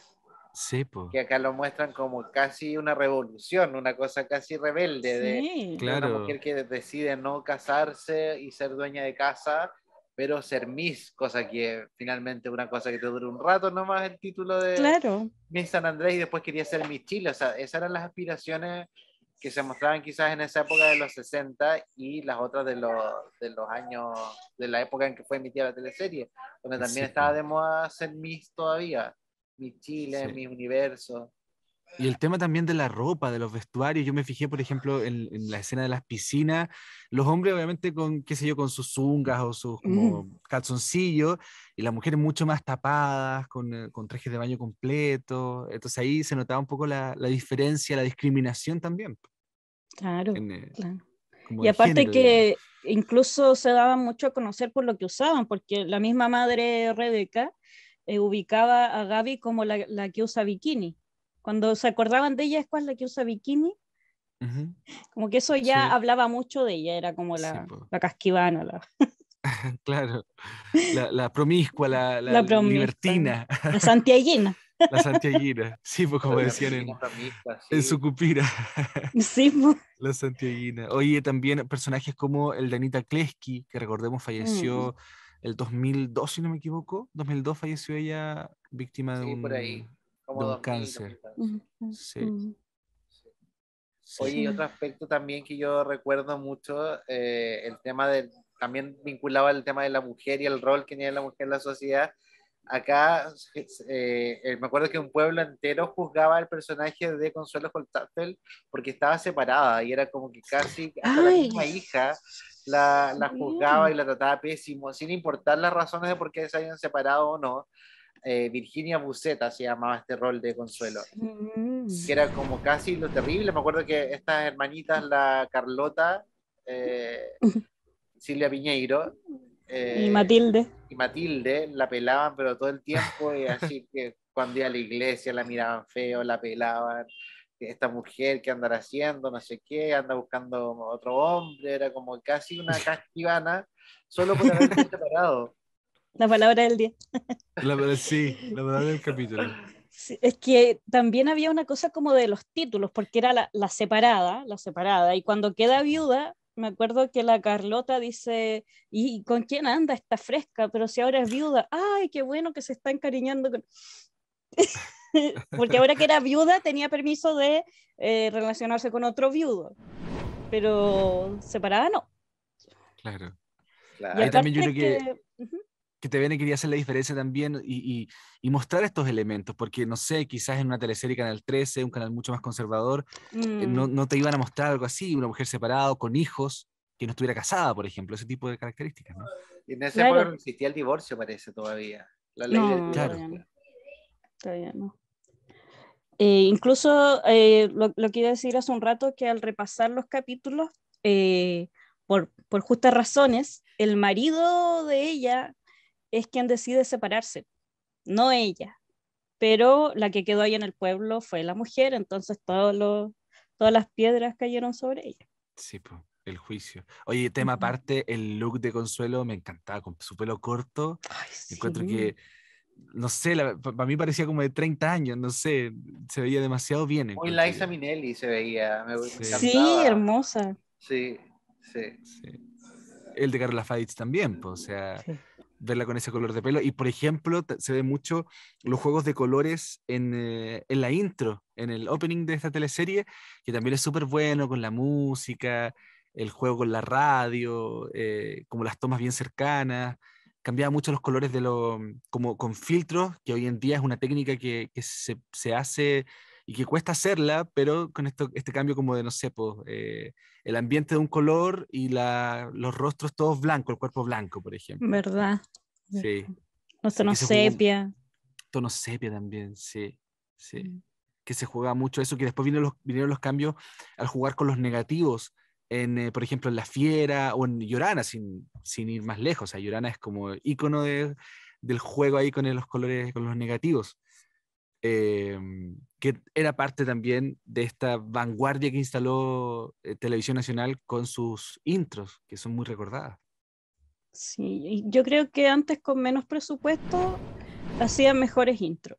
sí, pues, que acá lo muestran como casi una revolución, una cosa casi rebelde Sí, de una claro, mujer que decide no casarse y ser dueña de casa, pero ser Miss, cosa que finalmente una cosa que te dura un rato nomás el título de claro. Miss San Andrés y después quería ser Miss Chile, o sea, esas eran las aspiraciones que se mostraban quizás en esa época de los 60 y las otras de los años, de la época en que fue emitida la teleserie, donde también sí, estaba pues, de moda ser Miss todavía, Miss Chile, sí. Miss Universo. Y el tema también de la ropa, de los vestuarios. Yo me fijé, por ejemplo, en la escena de las piscinas, los hombres obviamente con, qué sé yo, con sus zungas o sus como calzoncillos, y las mujeres mucho más tapadas, con trajes de baño completo. Entonces ahí se notaba un poco la diferencia, la discriminación también, Claro, en, claro. como Y de aparte género, digamos. que incluso se daban mucho a conocer por lo que usaban, porque la misma madre Rebeca ubicaba a Gaby como la que usa bikini. Cuando se acordaban de ella, es cuál la que usa bikini, Ujú, como que eso ya sí, hablaba mucho de ella, era como sí, pues, la casquivana, claro. La promiscua, la la promiscua, libertina, la santiaguina. la santiaguina. Sí, pues como La decían Santiaguina promiscua, en sí. Sucupira. Sí, pues. La santiaguina. Oye, también personajes como el de Anita Kleski, que recordemos Mm. falleció el 2002, si no me equivoco. 2002 falleció ella víctima Sí, por ahí, de como un 2000, cáncer. 2011. Mm, mm, Sí, mm. sí. Oye, y Sí. otro aspecto también que yo recuerdo mucho, el tema también vinculado al tema de la mujer y el rol que tiene la mujer en la sociedad. Acá me acuerdo que un pueblo entero juzgaba al personaje de Consuelo Coltafel porque estaba separada y era como que casi hasta la Ay, misma hija la juzgaba sí. y la trataba pésimo, sin importar las razones de por qué se habían separado o no. Virginia Buceta se llamaba este rol de Consuelo, Mm. que era como casi lo terrible. Me acuerdo que estas hermanitas, la Carlota, eh, Silvia Piñeiro, Y Matilde. Y Matilde la pelaban, pero todo el tiempo, y así que cuando iba a la iglesia la miraban feo, la pelaban. Esta mujer que andará haciendo, no sé qué, anda buscando otro hombre, era como casi una casquivana, solo por haberse separado. La palabra del día. Sí, la verdad del capítulo. Sí, es que también había una cosa como de los títulos, porque era la separada, y cuando queda viuda, me acuerdo que la Carlota dice, ¿y con quién anda? Está fresca, pero si ahora es viuda, ¡ay, qué bueno que se está encariñando con... Porque ahora que era viuda tenía permiso de relacionarse con otro viudo, pero separada no. Claro. Claro. Ahí también yo creo que... que TVN quería hacer la diferencia también y mostrar estos elementos, porque no sé, quizás en una teleserie Canal 13, un canal mucho más conservador, no te iban a mostrar algo así, una mujer separada, con hijos, que no estuviera casada, por ejemplo, ese tipo de características, ¿no? Y en esa Claro. época no existía el divorcio, parece, todavía. La ley del divorcio. Claro. Todavía no. Incluso lo que iba a decir hace un rato, que al repasar los capítulos, por justas razones, el marido de ella es quien decide separarse, no ella. Pero la que quedó ahí en el pueblo fue la mujer, entonces todas las piedras cayeron sobre ella. Sí, pues, el juicio. Oye, tema aparte, el look de Consuelo me encantaba, con su pelo corto. Ay, sí. Encuentro que, no sé, para mí parecía como de 30 años, no sé, se veía demasiado bien. Muy Liza Minnelli se veía, me encantaba. Sí, hermosa. Sí. El de Carola Faitz también, pues, o sea, verla con ese color de pelo. Y, por ejemplo, se ve mucho los juegos de colores en la intro, en el opening de esta teleserie, que también es súper bueno, con la música, el juego con la radio, como las tomas bien cercanas. Cambiaba mucho los colores como con filtros, que hoy en día es una técnica que se hace y que cuesta hacerla, pero con este cambio como de, no sé, pues, el ambiente de un color y los rostros todos blancos, el cuerpo blanco, por ejemplo. ¿Verdad? Sí. Los tonos sepia. Tonos sepia también, sí. Que se juega mucho eso, que después vinieron los cambios al jugar con los negativos, por ejemplo, en La Fiera o en Llorana, sin ir más lejos. O sea, Llorana es como ícono del juego ahí con los colores, con los negativos. Que era parte también de esta vanguardia que instaló Televisión Nacional con sus intros, que son muy recordadas. Sí, yo creo que antes con menos presupuesto hacían mejores intros.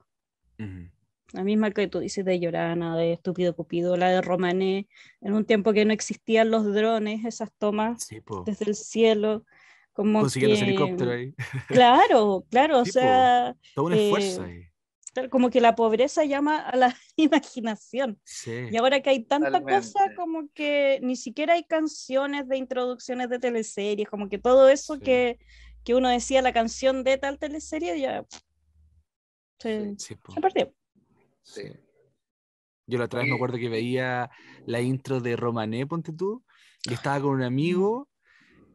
La misma que tú dices de Llorana, de Estúpido Cupido, la de Romané, en un tiempo que no existían los drones, esas tomas desde el cielo, como consiguiendo que... ese helicóptero ahí. Claro, Sí, o sea... todo un esfuerzo ahí. Como que la pobreza llama a la imaginación. Sí. Y ahora que hay tanta cosa, como que ni siquiera hay canciones de introducciones de teleseries, como que todo eso que uno decía, la canción de tal teleserie, ya se perdió. Sí. Yo la otra vez me acuerdo que veía la intro de Romané, ponte tú, y estaba con un amigo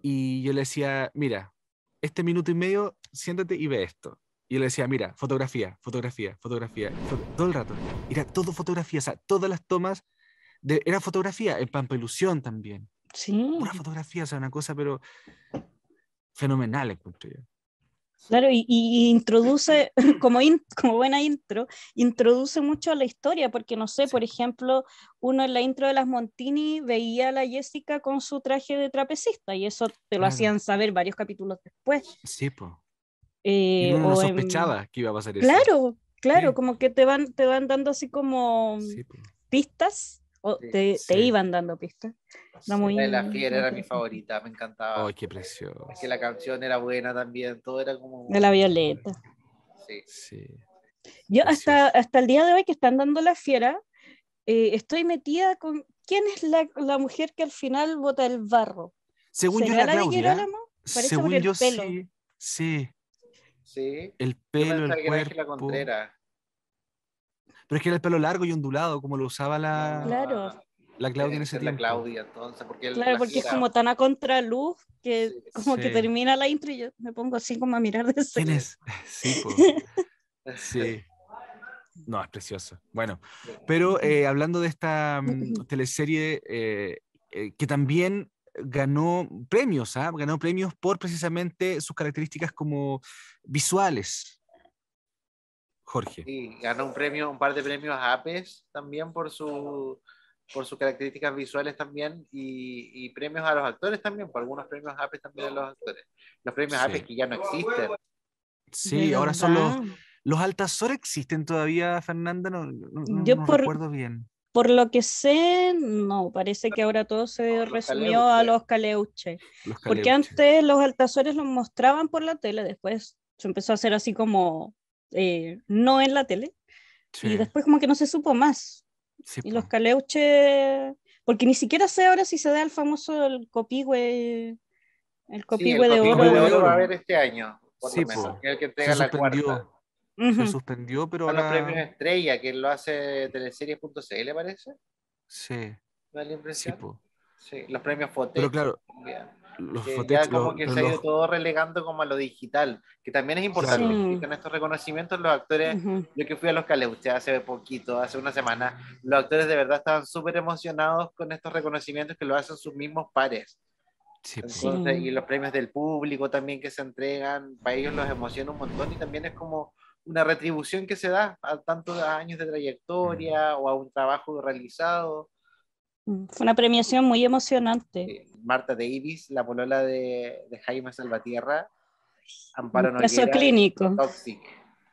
y yo le decía, mira, este minuto y medio, siéntate y ve esto. Y yo le decía, mira, fotografía, todo el rato. Era todo fotografía, o sea, todas las tomas, era fotografía, en Pampa Ilusión también. Sí. Pura fotografía, o sea, una cosa, pero fenomenal, encuentro yo. Claro, y introduce, como buena intro, introduce mucho a la historia, porque no sé, por ejemplo, uno en la intro de las Montini veía a la Jessica con su traje de trapecista, y eso te lo hacían saber varios capítulos después. Sí, pues. Y uno no sospechaba que iba a pasar eso. Claro, como que te van dando así como pistas, o te iban dando pistas. La Fiera era mi favorita, me encantaba. ¡Ay, qué precioso! Es que la canción era buena también, todo era como... De la Violeta. Sí. Yo hasta el día de hoy que están dando La Fiera, estoy metida con... ¿Quién es la mujer que al final bota el barro? Según yo, ¿Será la Claudia. de Girolamo? Parece según por el yo, pelo. Sí. El pelo, el cuerpo. La Contreras. Pero es que era el pelo largo y ondulado, como lo usaba la Claudia en ese tiempo. La Claudia, entonces, porque porque es como tan a contraluz que que termina la intro y yo me pongo así como a mirar de cerca. ¿Quién es? Sí, sí. No, es precioso. Bueno, pero hablando de esta teleserie que también ganó premios, ¿ah? Ganó premios por precisamente sus características como visuales, Jorge. Sí, ganó un par de premios APES también por sus características visuales también y premios a los actores también, por algunos premios APES también a los actores. Los premios APES que ya no existen. De Sí, ahora son verdad. los Altazor existen todavía, Fernanda, Yo no recuerdo bien. por lo que sé, no, parece que ahora todo se Los resumió a Caleuche. los caleuches, Los porque Caleuche. antes los altazores los mostraban por la tele, después se empezó a hacer así como no en la tele, y Sí, después como que no se supo más. sí, Y po. los caleuches, porque ni siquiera sé ahora si se da el famoso el Sí, el copihue de Copihue de Copihue de Oro oro. va a Oro. haber este año, por lo Sí, menos, po. que es el que Se entrega la cuarta. suspendió. Se Ujú. suspendió, pero Están los premios ahora Estrella, que lo hace teleseries.cl, parece, sí, me da la sí, impresión. po. Sí, los premios Pero Fotex claro, también. los Que Fotex, ya como que pero se ha ido los, todo relegando como a lo digital, que también es importante, claro, porque Sí. con estos reconocimientos los actores, Ujú. yo que fui a los Caleuche hace poquito, hace una semana, los actores de verdad estaban súper emocionados con estos reconocimientos que lo hacen sus mismos pares. sí, po. Sí. Entonces, y los premios del público también que se entregan, para ellos los emociona un montón y también es como una retribución que se da a tantos años de trayectoria o a un trabajo realizado. Fue una premiación muy emocionante. Marta Davis, la polola de Jaime Salvatierra, Un Amparo caso Noguera, clínico. Toxic,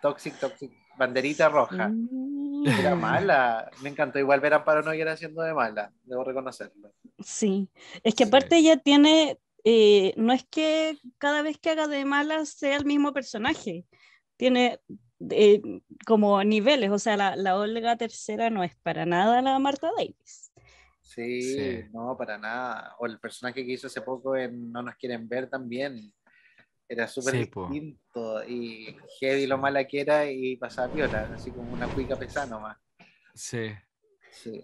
Toxic, Toxic, banderita roja. Era mala, me encantó igual ver a Amparo Noguera haciendo de mala, debo reconocerlo. Sí, es que Sí, aparte ella tiene, no es que cada vez que haga de mala sea el mismo personaje, tiene eh, como niveles, o sea, la Olga tercera no es para nada la Marta Davis. Sí, sí, no, para nada. O el personaje que hizo hace poco en No nos quieren ver también, era súper sí, po. distinto y heavy Sí, lo mala que era y pasaba piola, así como una cuica pesada nomás. sí. Sí,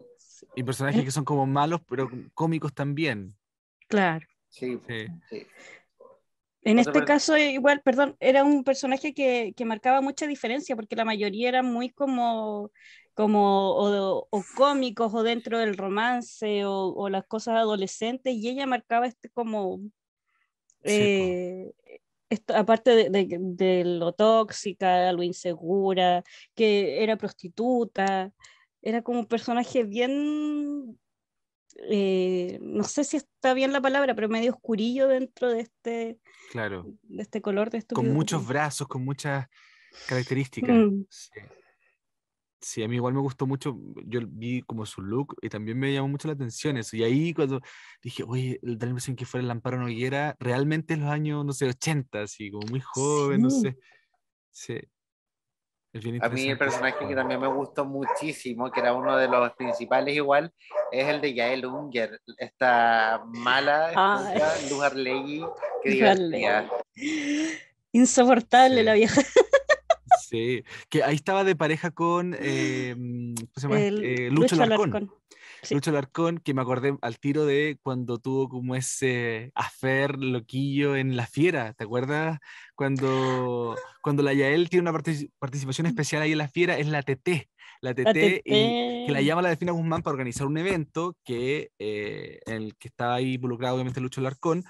Y personajes En- que son como malos, pero cómicos también. claro. sí, pues, Sí, sí. En Otro este per- caso, igual, perdón, era un personaje que marcaba mucha diferencia porque la mayoría eran muy como o cómicos o dentro del romance o las cosas adolescentes y ella marcaba este como sí, po. eh, aparte de lo tóxica, lo insegura, que era prostituta, era como un personaje bien, no sé si está bien la palabra, pero medio oscurillo dentro Claro. de este color de Con estúpido muchos Pedro. brazos, con muchas características. Mm, Sí. Sí, a mí igual me gustó mucho, yo vi como su look y también me llamó mucho la atención eso. Y ahí cuando dije, oye, da la impresión que fuera el Amparo Noguera, realmente en los años, no sé, 80, así, como muy joven, no sí, sé. Sí, es bien A mí el interesante ese personaje que juego. también me gustó muchísimo, que era uno de los principales igual, es el de Yael Unger, esta mala ay, esposa, Luz Arlegui, qué Harley. divertida. Insoportable la Sí, vieja. sí. Que ahí estaba de pareja con, ¿cómo se llama? Lucho Lucho Larcón. Alarcón. Sí, Lucho Larcón, que me acordé al tiro de cuando tuvo como ese affair loquillo en La Fiera, ¿te acuerdas? Cuando la Yael tiene una participación especial ahí en La Fiera, es la la TT, y que la Tete. llama la Delfina Guzmán para organizar un evento en el que está ahí involucrado obviamente Lucho Larcón,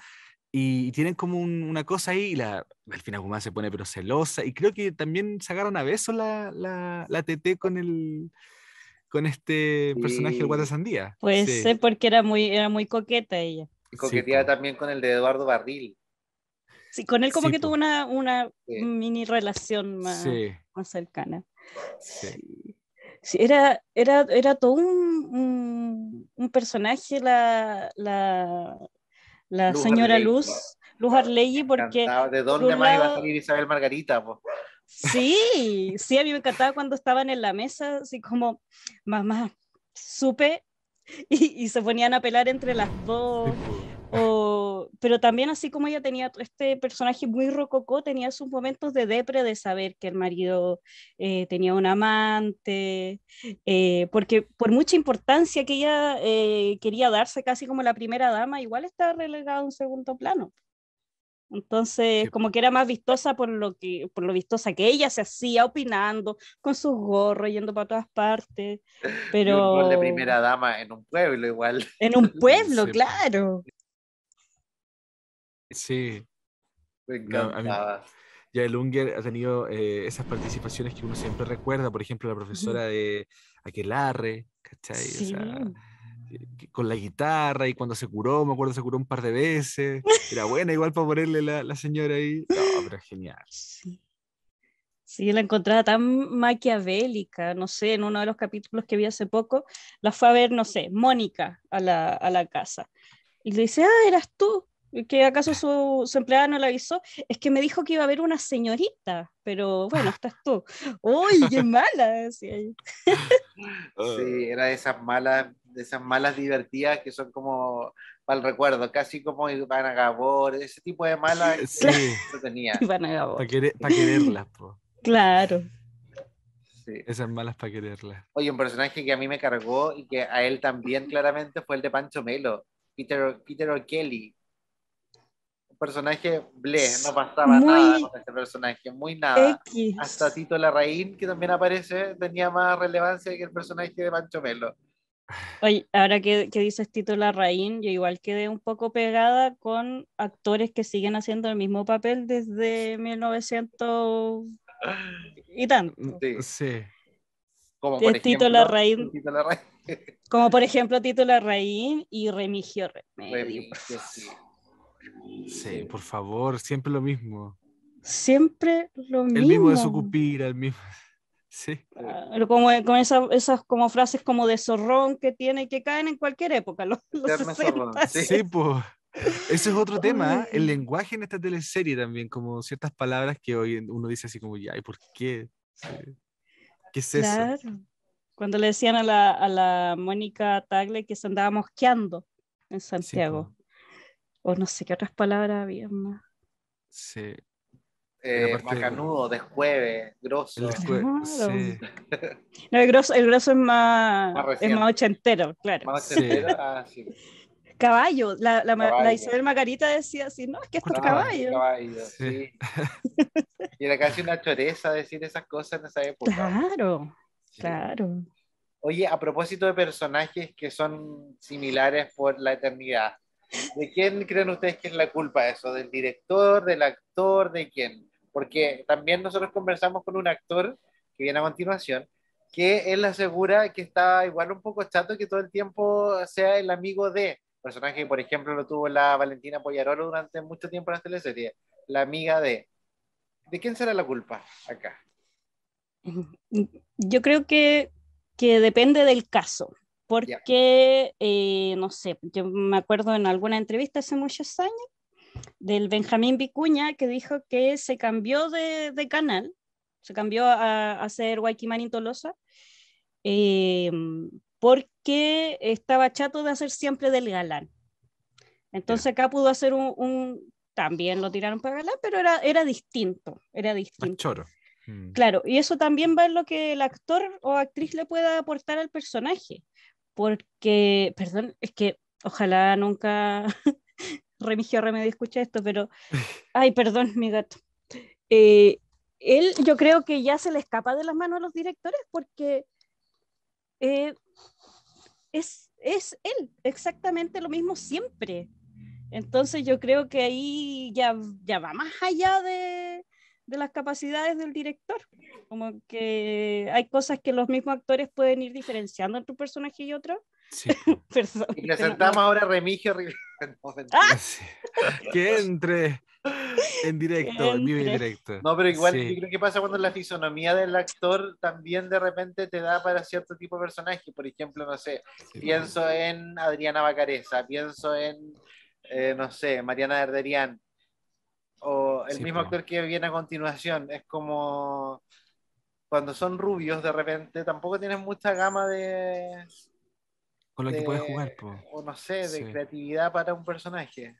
y tienen como una cosa ahí, y la Delfina Guzmán se pone pero celosa, y creo que también se agarran a besos la TT con este personaje, el Guata Y, Sandía. Puede Sí, ser porque era muy coqueta ella. y sí, coqueteaba po. también con el de Eduardo Barril. Sí, con él como Sí, que tuvo po. una Sí. mini relación Sí, más cercana. sí, Sí. Sí, era todo un personaje la Luz señora Arlegui, Luz Arlegui, porque cantaba. ¿De por dónde un más iba a lado, salir Isabel Margarita? Po? sí, a mí me encantaba cuando estaban en la mesa, así como mamá, supe, y se ponían a pelar entre las sí, dos. po. Pero también así como ella tenía este personaje muy rococó, tenía sus momentos de depre de saber que el marido tenía un amante, porque por mucha importancia que ella quería darse casi como la primera dama, igual está relegada a un segundo plano. Entonces, Sí, como po. que era más vistosa por lo vistosa que ella se hacía, opinando, con sus gorros, yendo para todas partes, Y un rol de pero primera dama en un pueblo igual. en un pueblo, Sí, po. claro. Sí. Me No, a mí, encantaba. Yael Unger ha tenido esas participaciones que uno siempre recuerda, por ejemplo, la profesora de Aquelarre, ¿cachai? O Sí. sea, con la guitarra y cuando se curó, me acuerdo, se curó un par de veces. Era buena igual para ponerle la señora ahí. No, pero es genial. Sí. Sí, la encontraba tan maquiavélica, no sé, en uno de los capítulos que vi hace poco, la fue a ver, no sé, Mónica a la casa. Y le dice, ¿eras tú? ¿Y que acaso su empleada no le avisó? Es que me dijo que iba a haber una señorita, pero bueno, estás tú. ¡Uy, qué mala! Decía yo. Sí, era de esas malas divertidas que son como para el recuerdo, casi como Ivana Gabor, ese tipo de malas que Sí, yo tenía. Ivana Gabor. para quererlas, po. Claro. Sí. Esas malas para quererlas. Oye, un personaje que a mí me cargó y que a él también claramente fue el de Pancho Melo, Peter O'Kelly. Un personaje ble, no pasaba nada Muy con este personaje, muy nada. Hasta X. Tito Larraín, que también aparece, tenía más relevancia que el personaje de Pancho Melo. Oye, ahora que dices Tito Larraín, yo igual quedé un poco pegada con actores que siguen haciendo el mismo papel desde 1900 y tanto. Sí, Sí, como por De Tito ejemplo, Larraín, Tito Larraín. como por ejemplo Tito Larraín y Remigio Remedio. Remigio, sí. sí, por favor, siempre lo mismo. Siempre lo El mismo de mismo. Sucupira, el mismo. Sí, Como, con esas como frases como de zorrón que tiene que caen en cualquier época, los Eterno zorrón, 60. sí. sí, pues. Ese es otro tema, el Ay, lenguaje en esta teleserie también, como ciertas palabras que hoy uno dice así como, ya, ¿y por qué? Sí. ¿Qué es eso? claro. Cuando le decían a la Mónica Tagle que se andaba mosqueando en Sí, pues. Santiago. O no sé qué otras palabras había más. Sí. Era parte del Macanudo, desjueve, el grosso, después. Claro. Sí, No, el grosso más es más reciente. ochentero, claro. Más sí. ochentero, ah, sí. Caballo, la Caballo. Isabel Margarita decía así, no, es que esto es Cuéntame. Ah, caballo. caballo, Sí. sí. Y era casi una choreza decir esas cosas en esa época. Claro, Sí. claro. Oye, a propósito de personajes que son similares por la eternidad, ¿de quién creen ustedes que es la culpa de eso? ¿Del director, del actor, de quién? Porque también nosotros conversamos con un actor que viene a continuación, que él asegura que está igual un poco chato que todo el tiempo sea el amigo de personaje que, por ejemplo, lo tuvo la Valentina Poyarolo durante mucho tiempo en las teleseries, la amiga de. ¿De quién será la culpa acá? Yo creo que depende del caso, Ya. porque, no sé, yo me acuerdo en alguna entrevista hace muchos años del Benjamín Vicuña que dijo que se cambió de canal, se cambió a hacer Waikimani Tolosa, eh, porque estaba chato de hacer siempre del galán. Entonces acá pudo hacer también lo tiraron para galán, pero era distinto, era Más distinto. choro. Mm. Claro, y eso también va en lo que el actor o actriz le pueda aportar al personaje, porque, perdón, es que ojalá nunca Remigio Remedio escuche esto, pero, ay, perdón, mi gato. Eh, Él yo creo que ya se le escapa de las manos a los directores porque eh, es él, exactamente lo mismo siempre. Entonces yo creo que ahí ya va más allá de las capacidades del director. Como que hay cosas que los mismos actores pueden ir diferenciando entre un personaje y otro. Sí, po. Perdón, Y es que no. presentamos ahora a Remigio Rivera. No, ¡Ah! mentira. Sí. Que entre en Que directo, en vivo y entre. directo. No, pero igual yo Sí, creo que pasa cuando la fisonomía del actor también de repente te da para cierto tipo de personaje. Por ejemplo, no sé, sí, po. pienso en Adriana Bacareza, pienso en, no sé, Mariana Erderian, o el Sí, mismo po. actor que viene a continuación. Es como cuando son rubios de repente, tampoco tienen mucha gama Con lo que puedes de jugar, po. o no sé, de Sí. creatividad para un personaje.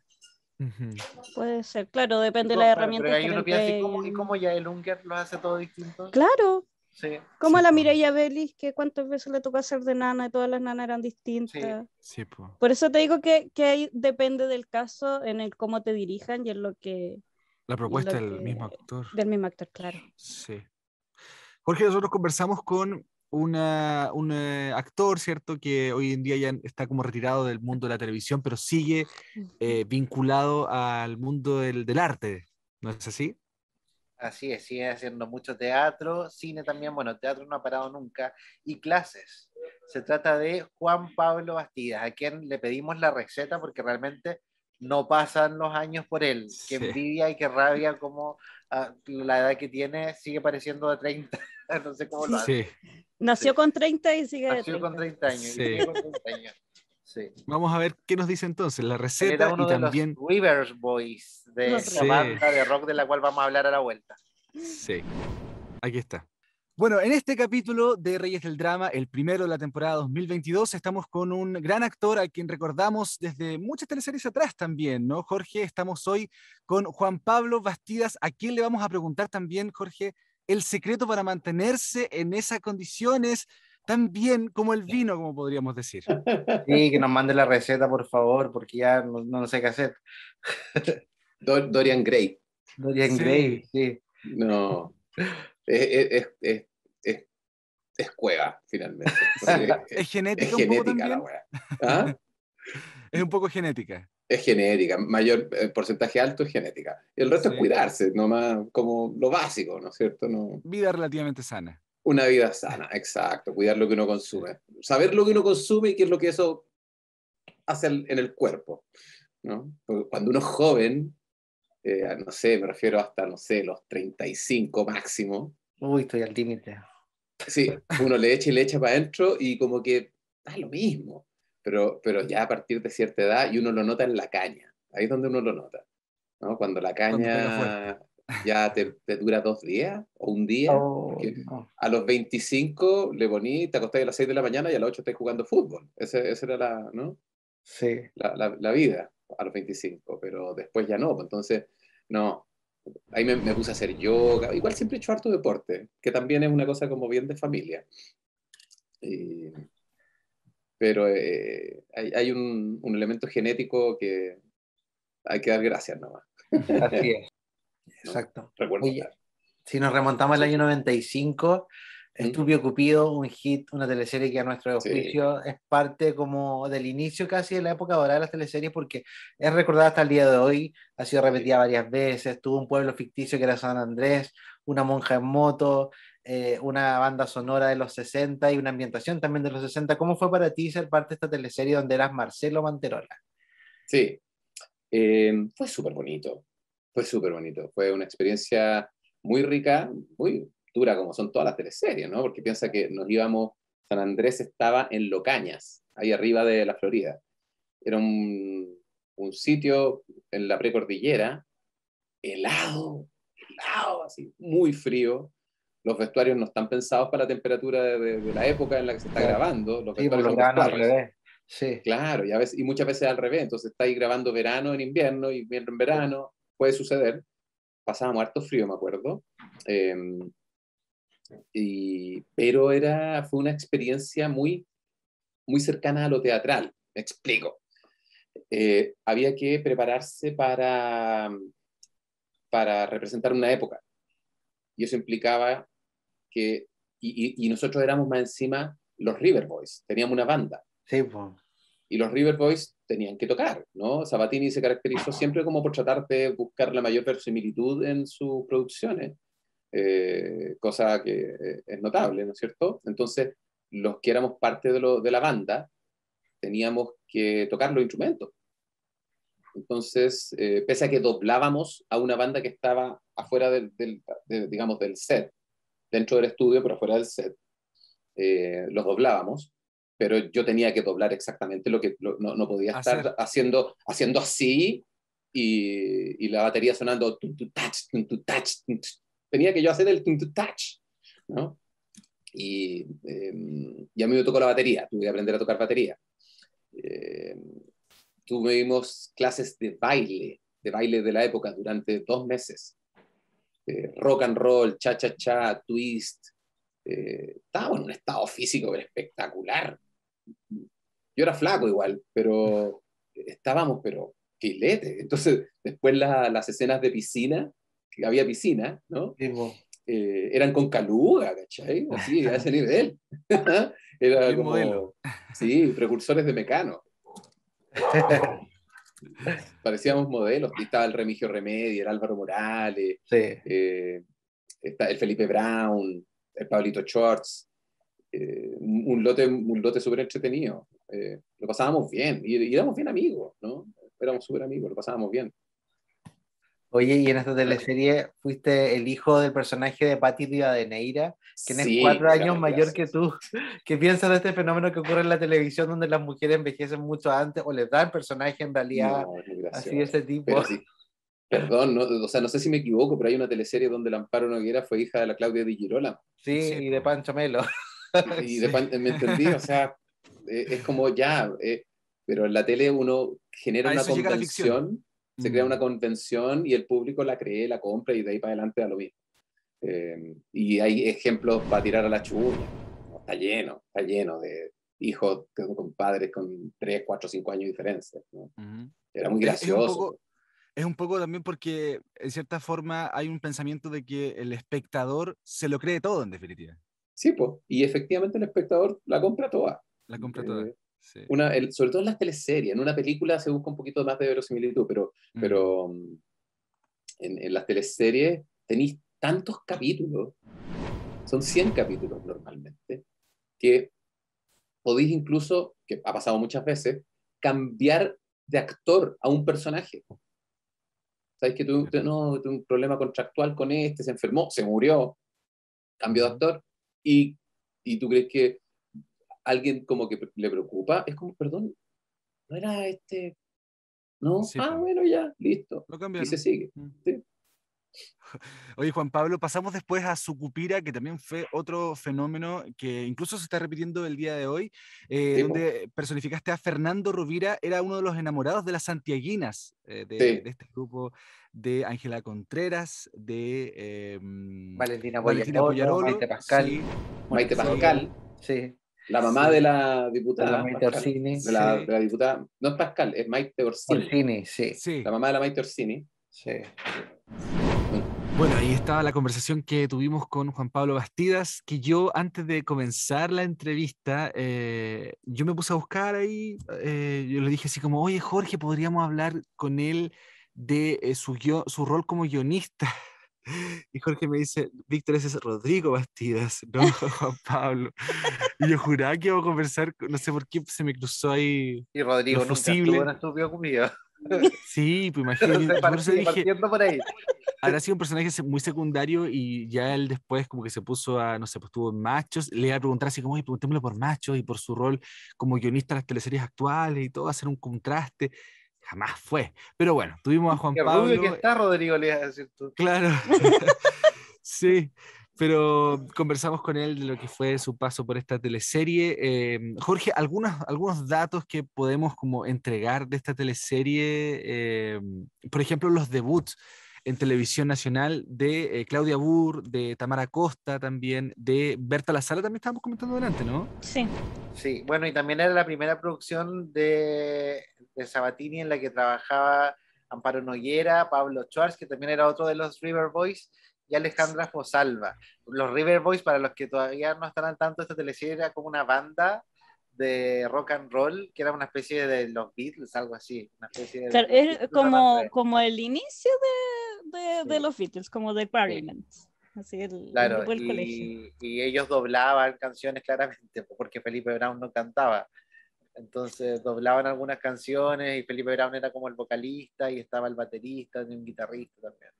Ujú. Puede ser, claro, depende de las Pero herramientas ahí que le uno piensa, ¿y cómo entreguen. ya el Unger lo hace todo distinto? Claro, Sí, como Sí, a la po. Mireia Bellis, que cuántas veces le tocó hacer de nana y todas las nanas eran sí. distintas. Sí, po. Por eso te digo que ahí depende del caso en el cómo te dirijan La y en propuesta lo del mismo que actor. del mismo actor, claro. Sí. Jorge, nosotros conversamos con un actor, ¿cierto? Que hoy en día ya está como retirado del mundo de la televisión, pero sigue vinculado al mundo del arte, ¿no es así? Así es, sigue haciendo mucho teatro, cine también, bueno, teatro no ha parado nunca, y clases. Se trata de Juan Pablo Bastidas, a quien le pedimos la receta porque realmente no pasan los años por él. Qué Sí. envidia y qué rabia como la edad que tiene sigue pareciendo de 30, no sé cómo lo Sí, hace. Nació Sí. con 30 y sigue de Nació con 30. 30 años y sí. sigue con 30 años. Sí. Vamos a ver qué nos dice entonces la Él era receta y uno de los también... Rivers Boys, de Los esta Sí, banda de rock de la cual vamos a hablar a la vuelta. sí, aquí está. Bueno, en este capítulo de Reyes del Drama, el primero de la temporada 2022, estamos con un gran actor a quien recordamos desde muchas teleseries atrás también, ¿no? Jorge, estamos hoy con Juan Pablo Bastidas, a quien le vamos a preguntar también, Jorge, el secreto para mantenerse en esas condiciones tan bien como el vino, como podríamos decir. Sí, que nos mande la receta, por favor, porque ya no sé qué hacer. Dorian Gray. Dorian Sí. Gray, sí. No. Es, es cueva, finalmente. Porque ¿Es es genética un poco genética la también? wea. ¿Ah? Es un poco genética. Es genética, mayor porcentaje alto es genética. Y el resto es Sí. cuidarse, nomás como lo básico, ¿no es cierto? No, Vida relativamente sana. una vida sana, exacto, cuidar lo que uno consume. Saber lo que uno consume y qué es lo que eso hace en el cuerpo, ¿no? Porque cuando uno es joven, no sé, me refiero hasta, no sé, los 35 máximo, Uy, estoy al límite. sí, uno le echa y le echa para adentro y como que da lo mismo, pero ya a partir de cierta edad y uno lo nota en la caña, ahí es donde uno lo nota, ¿no? Cuando la Cuando pega fuerte. caña ya te dura 2 días o un día, Oh, porque no. a los 25 le poní, te acostás a las 6 de la mañana y a las 8 estás jugando fútbol, esa era la, ¿no? Sí. La vida a los 25, pero después ya no, pues entonces, no. Ahí me puse a hacer yoga. Igual siempre he hecho harto deporte, que también es una cosa como bien de familia. Y- pero hay un elemento genético que hay que dar gracias nomás, Así es. ¿no? Exacto. Recuerdo Oye, estar. si nos remontamos al Sí. año 95, ¿Mm? Estúpido Cupido, un hit, una teleserie que a nuestro Sí. juicio es parte como del inicio casi de la época dorada de las teleseries porque es recordada hasta el día de hoy, ha sido repetida varias veces, tuvo un pueblo ficticio que era San Andrés, una monja en moto, una banda sonora de los 60 y una ambientación también de los 60. ¿Cómo fue para ti ser parte de esta teleserie donde eras Marcelo Manterola? Sí. Fue súper bonito. Fue súper bonito. Fue una experiencia muy rica, muy dura como son todas las teleseries, ¿no? Porque piensa que nos íbamos, San Andrés estaba en Locañas, ahí arriba de la Florida. Era un sitio en la precordillera, helado, helado, así, muy frío. Los vestuarios no están pensados para la temperatura de la época en la que se está Claro. grabando. Los Sí, pues vestuarios lo son graban al vestuarios. revés. Sí. Claro, y muchas veces al revés. Entonces está ahí grabando verano en invierno, invierno en verano. Puede suceder. Pasábamos harto frío, me acuerdo. Eh, pero fue una experiencia muy, muy cercana a lo teatral. Me explico. Había que prepararse para representar una época. Y eso implicaba que, y nosotros éramos más encima los River Boys, teníamos una banda. Sí, pues. Y los River Boys tenían que tocar, ¿no? Sabatini se caracterizó siempre como por tratar de buscar la mayor verosimilitud en sus producciones, cosa que es notable, ¿no es cierto? Entonces, los que éramos parte de la banda teníamos que tocar los instrumentos. Entonces, pese a que doblábamos a una banda que estaba afuera digamos, del set, dentro del estudio, pero afuera del set, los doblábamos, pero yo tenía que doblar exactamente lo que no podía Hacer. estar haciendo así y la batería sonando tum, tum, touch, tum, tum, touch, tum, tum. Tenía que yo hacer el tum, tum, touch, ¿no? Y a mí me tocó la batería, tuve que aprender a tocar batería. Eh, Tuvimos clases de baile de la época durante 2 meses. Rock and roll, cha-cha-cha, twist. Estábamos en un estado físico espectacular. Yo era flaco igual, pero estábamos, pero filete. Entonces, después las escenas de piscina, que había piscina, ¿no? Sí, pues. eran con caluga, ¿cachai? Así, a ese nivel. Era Bien como, modelo. sí, precursores de Mecano. Parecíamos modelos. Y estaba el Remigio Remedi, el Álvaro Morales, Sí. está el Felipe Brown, el Pablito Schwartz, un lote súper entretenido. Lo pasábamos bien y éramos bien amigos, ¿no? Éramos súper amigos, lo pasábamos bien. Oye, y en esta teleserie fuiste el hijo del personaje de Patti Rivadeneira, quien es Sí, 4 era años muy mayor que gracioso. tú. ¿Qué piensas de este fenómeno que ocurre en la televisión donde las mujeres envejecen mucho antes o les dan personaje en realidad No, es muy así de gracioso. ese tipo? Pero sí, perdón, no, o sea, no sé si me equivoco, pero hay una teleserie donde la Amparo Noguera fue hija de la Claudia Di Girolamo. Sí, Sí, y de Pancho Melo. Y Sí. ¿me entendí? O sea, es como ya, pero en la tele uno genera A una eso llega la ficción. convención, se crea una convención y el público la cree, la compra y de ahí para adelante da lo mismo. Y hay ejemplos para tirar a la chuña. ¿No? Está lleno de hijos con padres con 3, 4, 5 años de diferencia, ¿no? Era muy gracioso. Es un poco también porque, en cierta forma, hay un pensamiento de que el espectador se lo cree todo, en definitiva. Sí, pues, y efectivamente el espectador la compra toda. La compra toda. Sí. Sobre todo en las teleseries, en una película se busca un poquito más de verosimilitud, pero en las teleseries tenéis tantos capítulos, son 100 capítulos normalmente, que podéis incluso, que ha pasado muchas veces, cambiar de actor a un personaje. Sabes que tuve un problema contractual con este, se enfermó, se murió, cambio de actor, y tú crees que alguien como que le preocupa, es como, perdón, no era este, no, Sí, po. bueno, ya, listo, Lo y se cambiaron. sigue. Sí. Oye, Juan Pablo, pasamos después a Sucupira, que también fue otro fenómeno que incluso se está repitiendo el día de hoy, Sí, po. donde personificaste a Fernando Rovira, era uno de los enamorados de las santiaguinas, Sí. de este grupo de Ángela Contreras, de Valentina Valentina Poyarolo, Poyarolo, Maite Pascal, sí, Maite Mónica sí, Pascal, sí, la mamá sí, de la de la diputada, Maite Pascal, Orsini, de la, sí, de la diputada, no es Pascal, es Maite Orsini, Orsini, sí, la sí. mamá de la Maite Orsini. sí. Bueno, ahí estaba la conversación que tuvimos con Juan Pablo Bastidas, que yo antes de comenzar la entrevista, yo me puse a buscar ahí, yo le dije así como, oye Jorge, podríamos hablar con él de su rol como guionista. Y Jorge me dice, Víctor, ese es Rodrigo Bastidas, no Juan Pablo. Y yo juraba que iba a conversar, no sé por qué se me cruzó ahí Y los Rodrigo nunca estuvo fusibles. en Estúpido conmigo. Sí, pues imagínate, yo por eso dije, Partiendo por ahí. habrá sido un personaje muy secundario y ya él después como que se puso a, no sé, pues estuvo en Machos, le iba a preguntar así como, oye, preguntémosle por Machos y por su rol como guionista de las teleseries actuales y todo, hacer un contraste. Jamás fue. Pero bueno, tuvimos a Juan Qué rubio que Pablo, está, Rodrigo, le ibas a decir tú. claro, sí, pero conversamos con él de lo que fue su paso por esta teleserie. Jorge, algunos datos que podemos como entregar de esta teleserie, por ejemplo, los debuts en televisión nacional de Claudia Burr, de Tamara Costa también, de Berta La Sala, también estábamos comentando delante, ¿no? Sí. Sí, bueno, y también era la primera producción de Sabatini en la que trabajaba Amparo Noguera, Pablo Schwartz, que también era otro de los River Boys, y Alejandra Fosalva. Los River Boys, para los que todavía no están al tanto, esta teleserie era como una banda de rock and roll, que era una especie de los Beatles, algo así, una especie de Claro, los es Beatles al revés. como el inicio de Sí, los Beatles, como The sí. Parliaments, así el Claro, grupo del colegio. y ellos doblaban canciones claramente, porque Felipe Brown no cantaba. Entonces doblaban algunas canciones y Felipe Brown era como el vocalista y estaba el baterista y un guitarrista también.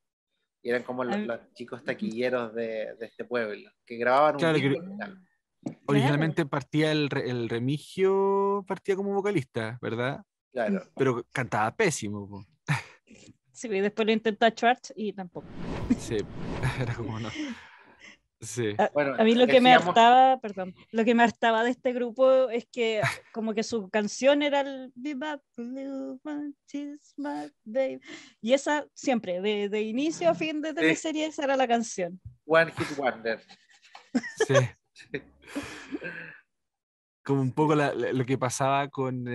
Y eran como A mí- los chicos taquilleros de este pueblo, que grababan un Claro disco que al final. Claro, originalmente partía el Remigio, partía como vocalista, ¿verdad? Claro. Pero cantaba pésimo, po. sí, y después lo intentó Schwartz y tampoco. Sí, era como no. Sí. Bueno, A mí lo que me decíamos, hartaba, perdón, lo que me hartaba de este grupo es que como que su canción era el Be My Blue, My She's My Babe. Y esa siempre, de inicio a fin de teleserie, esa era la canción. One Hit Wonder. Sí. Como un poco lo que pasaba con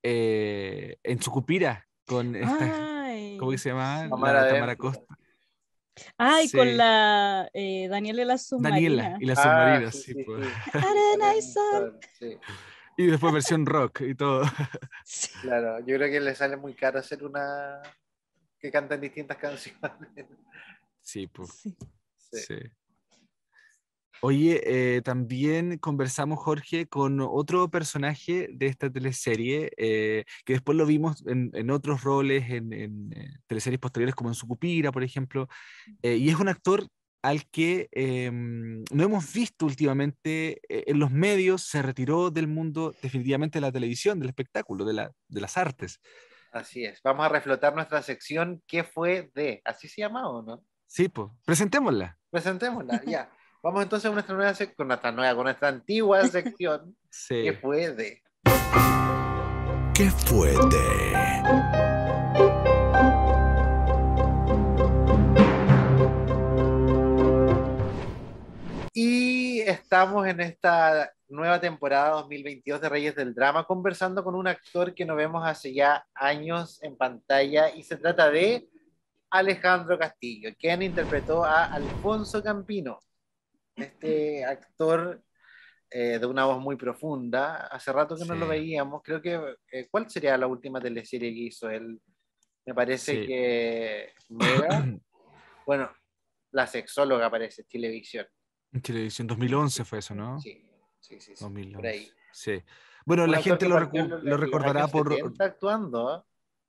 en Sucupira, con esta, ¿cómo que Ay, se llama? Amar La Tamara adentro. Costa. Ah, y con Sí. la Daniela y la Daniela submarina. y la Ah, submarina, sí, sí, sí, pues. sí. Arena y sol. Sí, Y después versión rock y todo. Sí. claro. Yo creo que le sale muy caro hacer una que canten distintas canciones. Sí, pues. Sí. Sí. Sí. Oye, también conversamos, Jorge, con otro personaje de esta teleserie, que después lo vimos en otros roles, teleseries posteriores como en Sucupira, por ejemplo, y es un actor al que no hemos visto últimamente en los medios, se retiró del mundo definitivamente de la televisión, del espectáculo, de las artes. Así es. Vamos a reflotar nuestra sección ¿Qué fue de? ¿Así se llama o no? Sí, pues, presentémosla. Presentémosla, ya. Vamos entonces a nuestra nueva con nuestra antigua sección ¿Qué Sí. fue de? ¿Qué fue de? Y estamos en esta nueva temporada 2022 de Reyes del Drama conversando con un actor que no vemos hace ya años en pantalla y se trata de Alejandro Castillo, quien interpretó a Alfonso Campino, este actor de una voz muy profunda. Hace rato que no Sí, lo veíamos, creo que, ¿cuál sería la última teleserie que hizo él? Me parece sí. que Mega, bueno, La Sexóloga aparece en televisión. En televisión 2011 fue eso, ¿no? Sí, sí, sí, sí, por 2011. ahí. Sí. Bueno, Un la actor gente que partió lo en los recordará años por 70 actuando, ¿eh?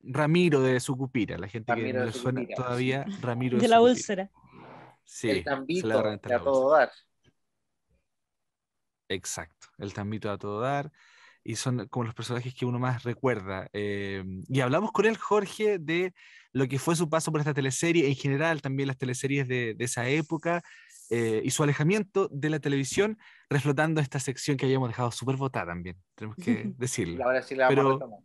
Ramiro de Sucupira. La gente que Ramiro no de le suena Sucupira, sí. todavía, Ramiro de De la Sucupira. úlcera. El Sí, se le va a Tambito, reventar de a la bolsa. todo dar. Exacto. El Tambito a todo dar. Y son como los personajes que uno más recuerda. Y hablamos con él, Jorge, de lo que fue su paso por esta teleserie, en general también las teleseries de esa época, y su alejamiento de la televisión, reflotando esta sección que habíamos dejado súper votada también, tenemos que Y decirlo. ahora sí la vamos a Pero retomar.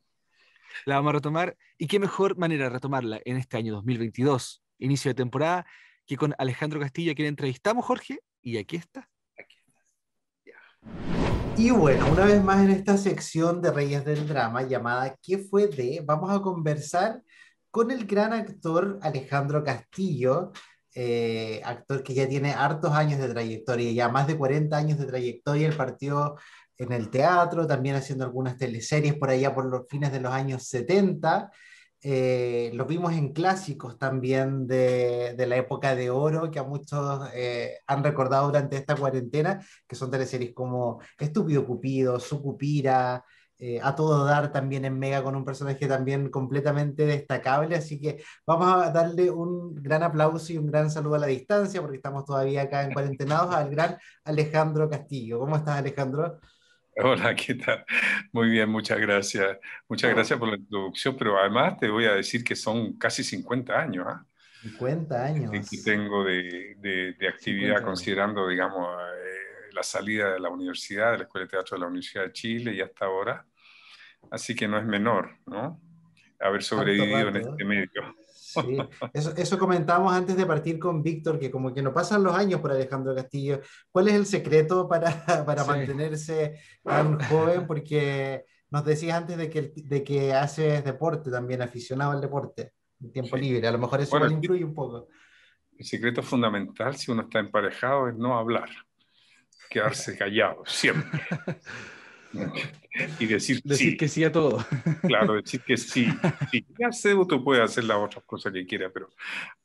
la vamos a retomar, y qué mejor manera de retomarla en este año 2022, inicio de temporada, que con Alejandro Castillo, a quien entrevistamos, Jorge, y aquí está. Aquí está. Ya. Y bueno, una vez más en esta sección de Reyes del Drama llamada ¿Qué fue de? Vamos a conversar con el gran actor Alejandro Castillo, actor que ya tiene hartos años de trayectoria, ya más de 40 años de trayectoria. Él partió en el teatro, también haciendo algunas teleseries por allá por los fines de los años 70. Los vimos en clásicos también de la época de oro que a muchos han recordado durante esta cuarentena, que son teleseries como Estúpido Cupido, Sucupira, A Todo Dar también en Mega con un personaje también completamente destacable, así que vamos a darle un gran aplauso y un gran saludo a la distancia, porque estamos todavía acá en cuarentenados, al gran Alejandro Castillo. ¿Cómo estás, Alejandro? Hola, ¿qué tal? Muy bien, muchas gracias. Muchas gracias por la introducción, pero además te voy a decir que son casi 50 años, ¿ah? 50 Que años. tengo de actividad 50 años. considerando, digamos, la salida de la universidad, de la Escuela de Teatro de la Universidad de Chile y hasta ahora. Así que no es menor, ¿no? Haber Harto sobrevivido en rato. este medio. Sí, eso comentábamos antes de partir con Víctor, que como que no pasan los años por Alejandro Castillo. ¿Cuál es el secreto para, para Sí. mantenerse tan joven? Porque nos decías antes de que haces deporte también, aficionado al deporte, en tiempo Sí. libre. A lo mejor eso Bueno, igual influye un poco. el secreto fundamental si uno está emparejado es no hablar, quedarse callado, siempre. Y decir Decir sí. que sí a todo. Claro, decir que sí, sí, ya sé, tú puedes hacer las otras cosas que quieras, pero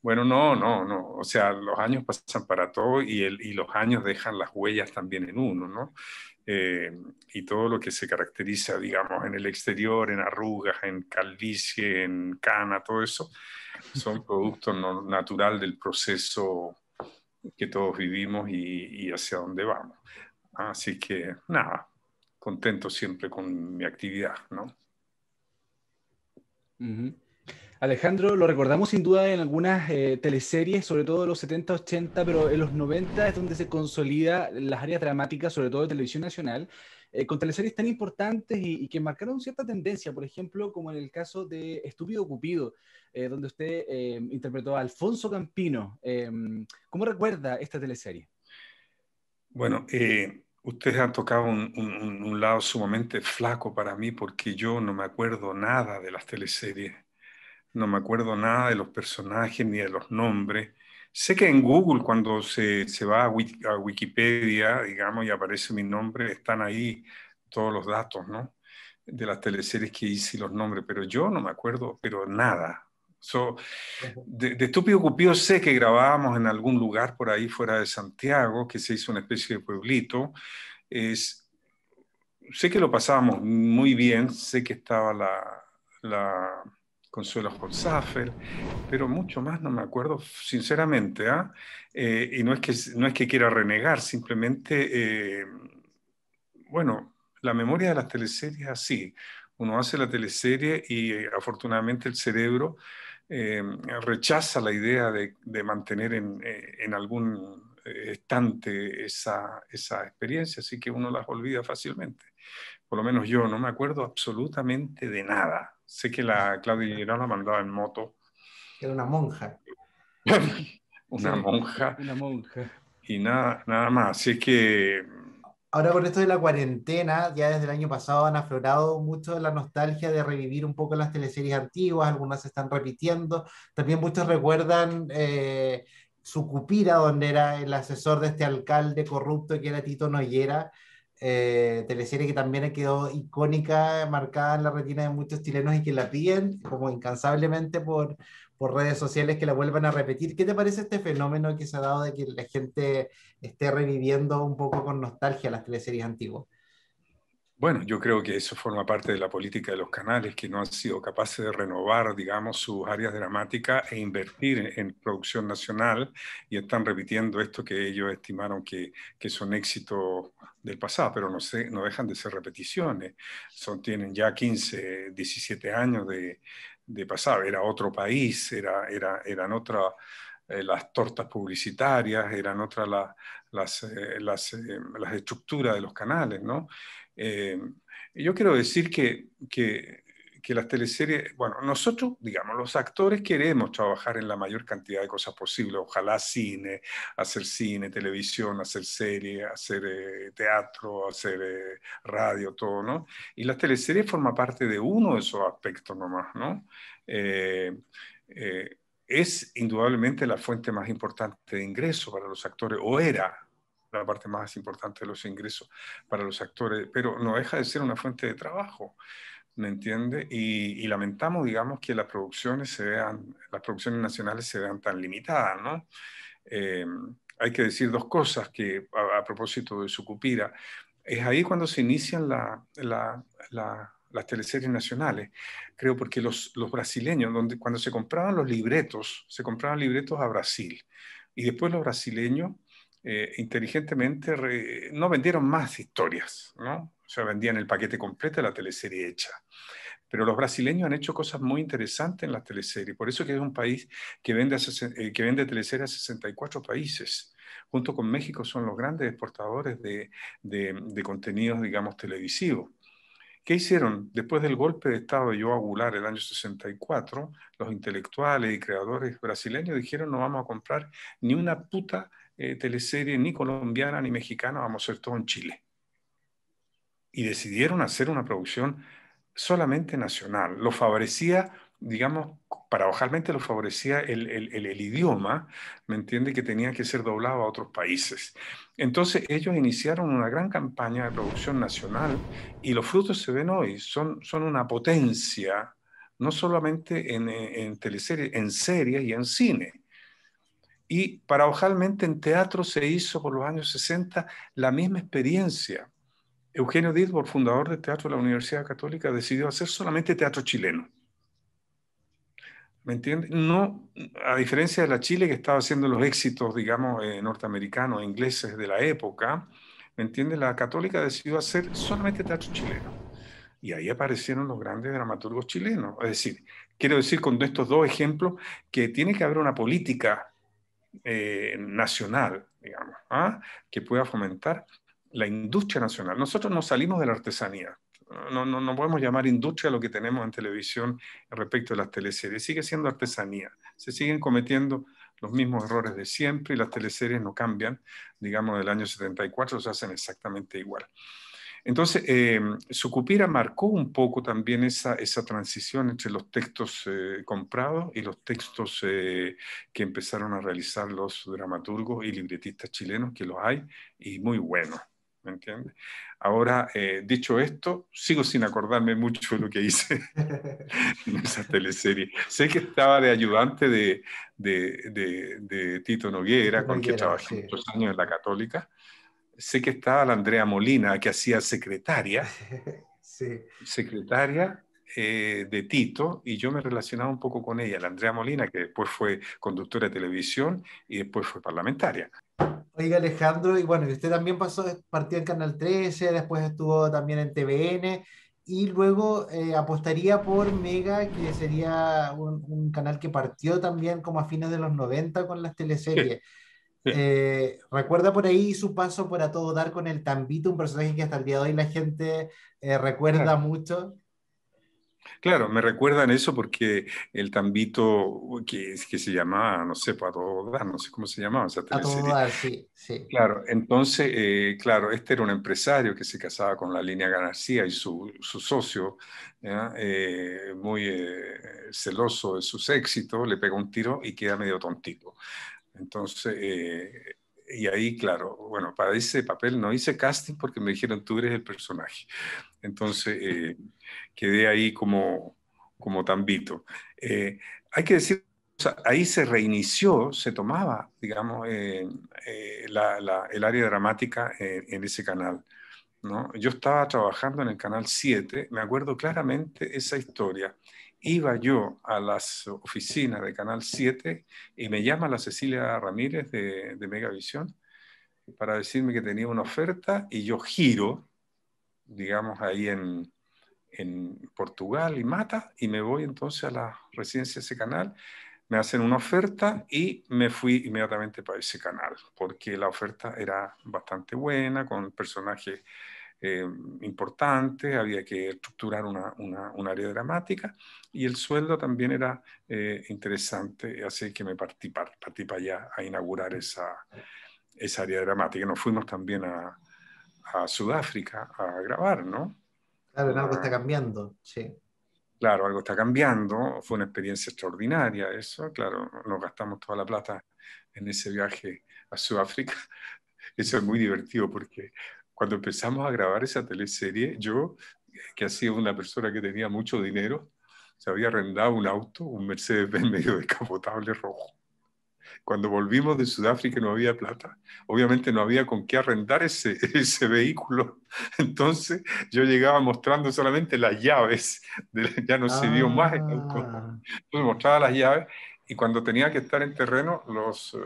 bueno, no, o sea, los años pasan para todo y los años dejan las huellas también en uno, ¿no? Eh, y todo lo que se caracteriza, digamos, en el exterior, en arrugas, en calvicie, en cana, todo eso, son productos natural del proceso que todos vivimos y hacia dónde vamos. Así que, nada, contento siempre con mi actividad, ¿no? Ujú. Alejandro, lo recordamos sin duda en algunas teleseries, sobre todo en los 70, 80, pero en los 90 es donde se consolida las áreas dramáticas, sobre todo de televisión nacional, con teleseries tan importantes y que marcaron cierta tendencia, por ejemplo, como en el caso de Estúpido Cupido, donde usted interpretó a Alfonso Campino. ¿Cómo recuerda esta teleserie? Bueno, ustedes han tocado un lado sumamente flaco para mí porque yo no me acuerdo nada de las teleseries, no me acuerdo nada de los personajes ni de los nombres, Sé que en Google, cuando se va a Wikipedia, digamos, y aparece mi nombre, están ahí todos los datos, ¿no? De las teleseries que hice y los nombres, pero yo no me acuerdo, pero nada. De Estúpido Cupido sé que grabábamos en algún lugar por ahí fuera de Santiago, que se hizo una especie de pueblito. Sé que lo pasábamos muy bien, sé que estaba la Consuelo Holzapfel, pero mucho más no me acuerdo, sinceramente, ¿ah? Y no es que quiera renegar, simplemente, bueno, la memoria de las teleseries es así. Uno hace la teleserie y afortunadamente el cerebro rechaza la idea de mantener en algún estante esa experiencia, así que uno las olvida fácilmente. Por lo menos yo no me acuerdo absolutamente de nada. Sé que la Claudia Girona mandaba en moto. Era una monja. Una Sí, monja una monja. y nada más. Así que, Ahora con esto de la cuarentena, ya desde el año pasado han aflorado mucho la nostalgia de revivir un poco las teleseries antiguas, algunas se están repitiendo. También muchos recuerdan Sucupira, donde era el asesor de este alcalde corrupto que era Tito Noguera, teleserie que también quedó icónica, marcada en la retina de muchos chilenos y que la piden como incansablemente por redes sociales que la vuelvan a repetir. ¿Qué te parece este fenómeno que se ha dado de que la gente esté reviviendo un poco con nostalgia las teleseries antiguas? bueno, yo creo que eso forma parte de la política de los canales, que no han sido capaces de renovar, digamos, sus áreas dramáticas e invertir en producción nacional y están repitiendo esto que ellos estimaron que son éxitos del pasado, pero no dejan de ser repeticiones. Tienen ya 15, 17 años de pasado. Era otro país, eran otras las tortas publicitarias, eran otras las estructuras de los canales, ¿no? Eh, yo quiero decir que las teleseries, bueno, nosotros, digamos, los actores queremos trabajar en la mayor cantidad de cosas posible, ojalá hacer cine, televisión, hacer serie, hacer teatro, hacer radio, todo, ¿no? Y las teleseries forman parte de uno de esos aspectos nomás, ¿no? Eh, eh, es indudablemente la fuente más importante de ingreso para los actores, o era la parte más importante de los ingresos para los actores, pero no deja de ser una fuente de trabajo, ¿me entiende? Y lamentamos, digamos, que las producciones las producciones nacionales se vean tan limitadas, ¿no? Eh, Hay que decir dos cosas que, a propósito de Sucupira, es ahí cuando se inician las teleseries nacionales, creo, porque los brasileños, cuando se compraban libretos a Brasil, y después los brasileños inteligentemente no vendieron más historias, ¿no? O sea, vendían el paquete completo de la teleserie hecha. Pero los brasileños han hecho cosas muy interesantes en las teleseries. Por eso que es un país que vende teleseries a 64 países. Junto con México son los grandes exportadores de contenidos, digamos, televisivos. ¿Qué hicieron? Después del golpe de Estado de João Goulart el año 64, los intelectuales y creadores brasileños dijeron no vamos a comprar ni una puta teleserie ni colombiana ni mexicana, vamos a hacer todo en Chile. Y decidieron hacer una producción solamente nacional. Lo favorecía, digamos, paradojalmente lo favorecía el idioma, ¿me entiende? Que tenía que ser doblado a otros países. Entonces ellos iniciaron una gran campaña de producción nacional y los frutos se ven hoy, son una potencia, no solamente en teleseries, en series y en cine. Y paradojalmente en teatro se hizo por los años 60 la misma experiencia. Eugenio Dittborn, fundador del Teatro de la Universidad Católica, decidió hacer solamente teatro chileno. ¿Me entiendes? No, a diferencia de la Chile que estaba haciendo los éxitos, digamos, norteamericanos e ingleses de la época, ¿me entiendes? La Católica decidió hacer solamente teatro chileno. Y ahí aparecieron los grandes dramaturgos chilenos. Es decir, quiero decir con estos dos ejemplos que tiene que haber una política nacional, digamos, ¿ah? Que pueda fomentar la industria nacional. Nosotros no salimos de la artesanía. No podemos llamar industria lo que tenemos en televisión respecto a las teleseries. Sigue siendo artesanía. Se siguen cometiendo los mismos errores de siempre y las teleseries no cambian. Digamos, del año 74 se hacen exactamente igual. Entonces, Sucupira marcó un poco también esa transición entre los textos comprados y los textos que empezaron a realizar los dramaturgos y libretistas chilenos, que los hay, y muy buenos, ¿me entiendes? Ahora, dicho esto, sigo sin acordarme mucho de lo que hice en esa teleserie. Sé que estaba de ayudante de Tito Noguera, Tito con quien Noguera, trabajé sí. muchos años en la Católica. Sé que estaba la Andrea Molina, que hacía secretaria Sí. De Tito, y yo me relacionaba un poco con ella, la Andrea Molina, que después fue conductora de televisión y después fue parlamentaria. Oiga, Alejandro, y bueno, y usted también partió en Canal 13, después estuvo también en TVN, y luego apostaría por Mega, que sería un canal que partió también como a fines de los 90 con las Sí, teleseries. sí. ¿Recuerda por ahí su paso por A Todo Dar con el Tambito, un personaje que hasta el día de hoy la gente recuerda Claro. mucho? Claro, me recuerdan eso porque el Tambito, que se llamaba, no sé, para todo dar, no sé cómo se llamaba esa A Todo teleserie. Dar, sí, sí. Claro, entonces, claro, este era un empresario que se casaba con la Línea García y su socio, ¿ya? Muy celoso de sus éxitos, le pega un tiro y queda medio tontito. Entonces, y ahí, claro, bueno, para ese papel no hice casting porque me dijeron, tú eres el personaje. Entonces, quedé ahí como Tambito. Hay que decir, o sea, ahí se reinició, se tomaba, digamos, el área dramática en ese canal, ¿no? Yo estaba trabajando en el Canal 7, me acuerdo claramente esa historia. Iba yo a las oficinas de Canal 7 y me llama la Cecilia Ramírez de Megavisión para decirme que tenía una oferta y yo giro, digamos, ahí en Portugal y Mata, y me voy entonces a la residencia de ese canal, me hacen una oferta y me fui inmediatamente para ese canal, porque la oferta era bastante buena, con personajes importantes, había que estructurar un área dramática y el sueldo también era interesante, así que me partí para allá a inaugurar esa área dramática. Nos fuimos también a Sudáfrica a grabar, ¿no? Claro, en algo está cambiando, sí. Claro, algo está cambiando, fue una experiencia extraordinaria eso, claro, nos gastamos toda la plata en ese viaje a Sudáfrica. Eso es muy divertido porque cuando empezamos a grabar esa teleserie, yo, que ha sido una persona que tenía mucho dinero, se había arrendado un auto, un Mercedes-Benz medio descapotable rojo. Cuando volvimos de Sudáfrica no había plata. Obviamente no había con qué arrendar ese vehículo. Entonces yo llegaba mostrando solamente las llaves. Ya no se vio más el auto. Ah, Entonces mostraba las llaves y cuando tenía que estar en terreno, los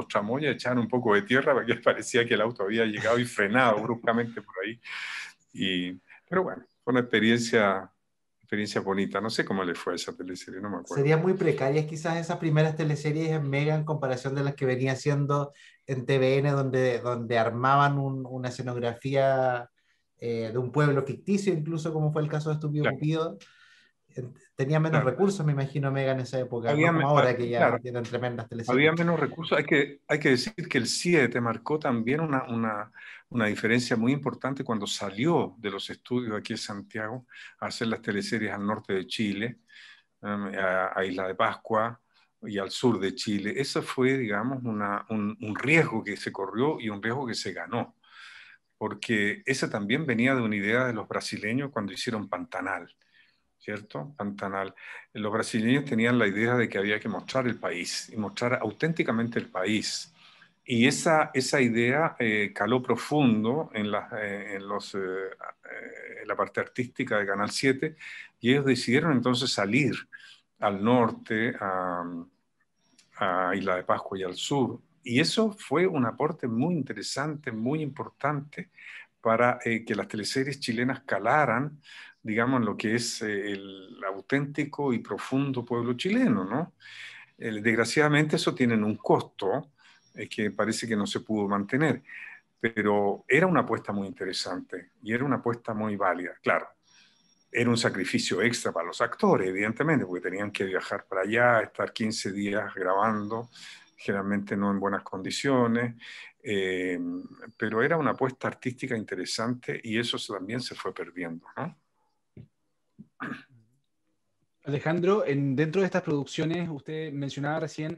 tramoyas echaban un poco de tierra porque parecía que el auto había llegado y frenado bruscamente por ahí. Pero bueno, fue una experiencia bonita. No sé cómo le fue a esa teleserie, no me acuerdo. serían muy precarias quizás esas primeras teleseries en Mega en comparación de las que venía haciendo en TVN, donde armaban una escenografía de un pueblo ficticio, incluso como fue el caso de Estúpido Claro, Cupido. Tenía menos claro. recursos, me imagino, Mega en esa época, Había, no como ahora que ya claro, tienen tremendas teleseries. había menos recursos. Hay que decir que el 7 marcó también una diferencia muy importante cuando salió de los estudios aquí en Santiago a hacer las teleseries al norte de Chile, a Isla de Pascua y al sur de Chile. Eso fue, digamos, un riesgo que se corrió y un riesgo que se ganó, porque esa también venía de una idea de los brasileños cuando hicieron Pantanal. ¿Cierto? Pantanal. Los brasileños tenían la idea de que había que mostrar el país y mostrar auténticamente el país. Y esa idea caló profundo en la parte artística de Canal 7 y ellos decidieron entonces salir al norte, a Isla de Pascua y al sur. Y eso fue un aporte muy interesante, muy importante para que las teleseries chilenas calaran, digamos, en lo que es el auténtico y profundo pueblo chileno, ¿no? Desgraciadamente eso tiene un costo que parece que no se pudo mantener, pero era una apuesta muy interesante y era una apuesta muy válida. Claro, era un sacrificio extra para los actores, evidentemente, porque tenían que viajar para allá, estar 15 días grabando, generalmente no en buenas condiciones, pero era una apuesta artística interesante y eso también se fue perdiendo, ¿no? Alejandro, dentro de estas producciones, usted mencionaba recién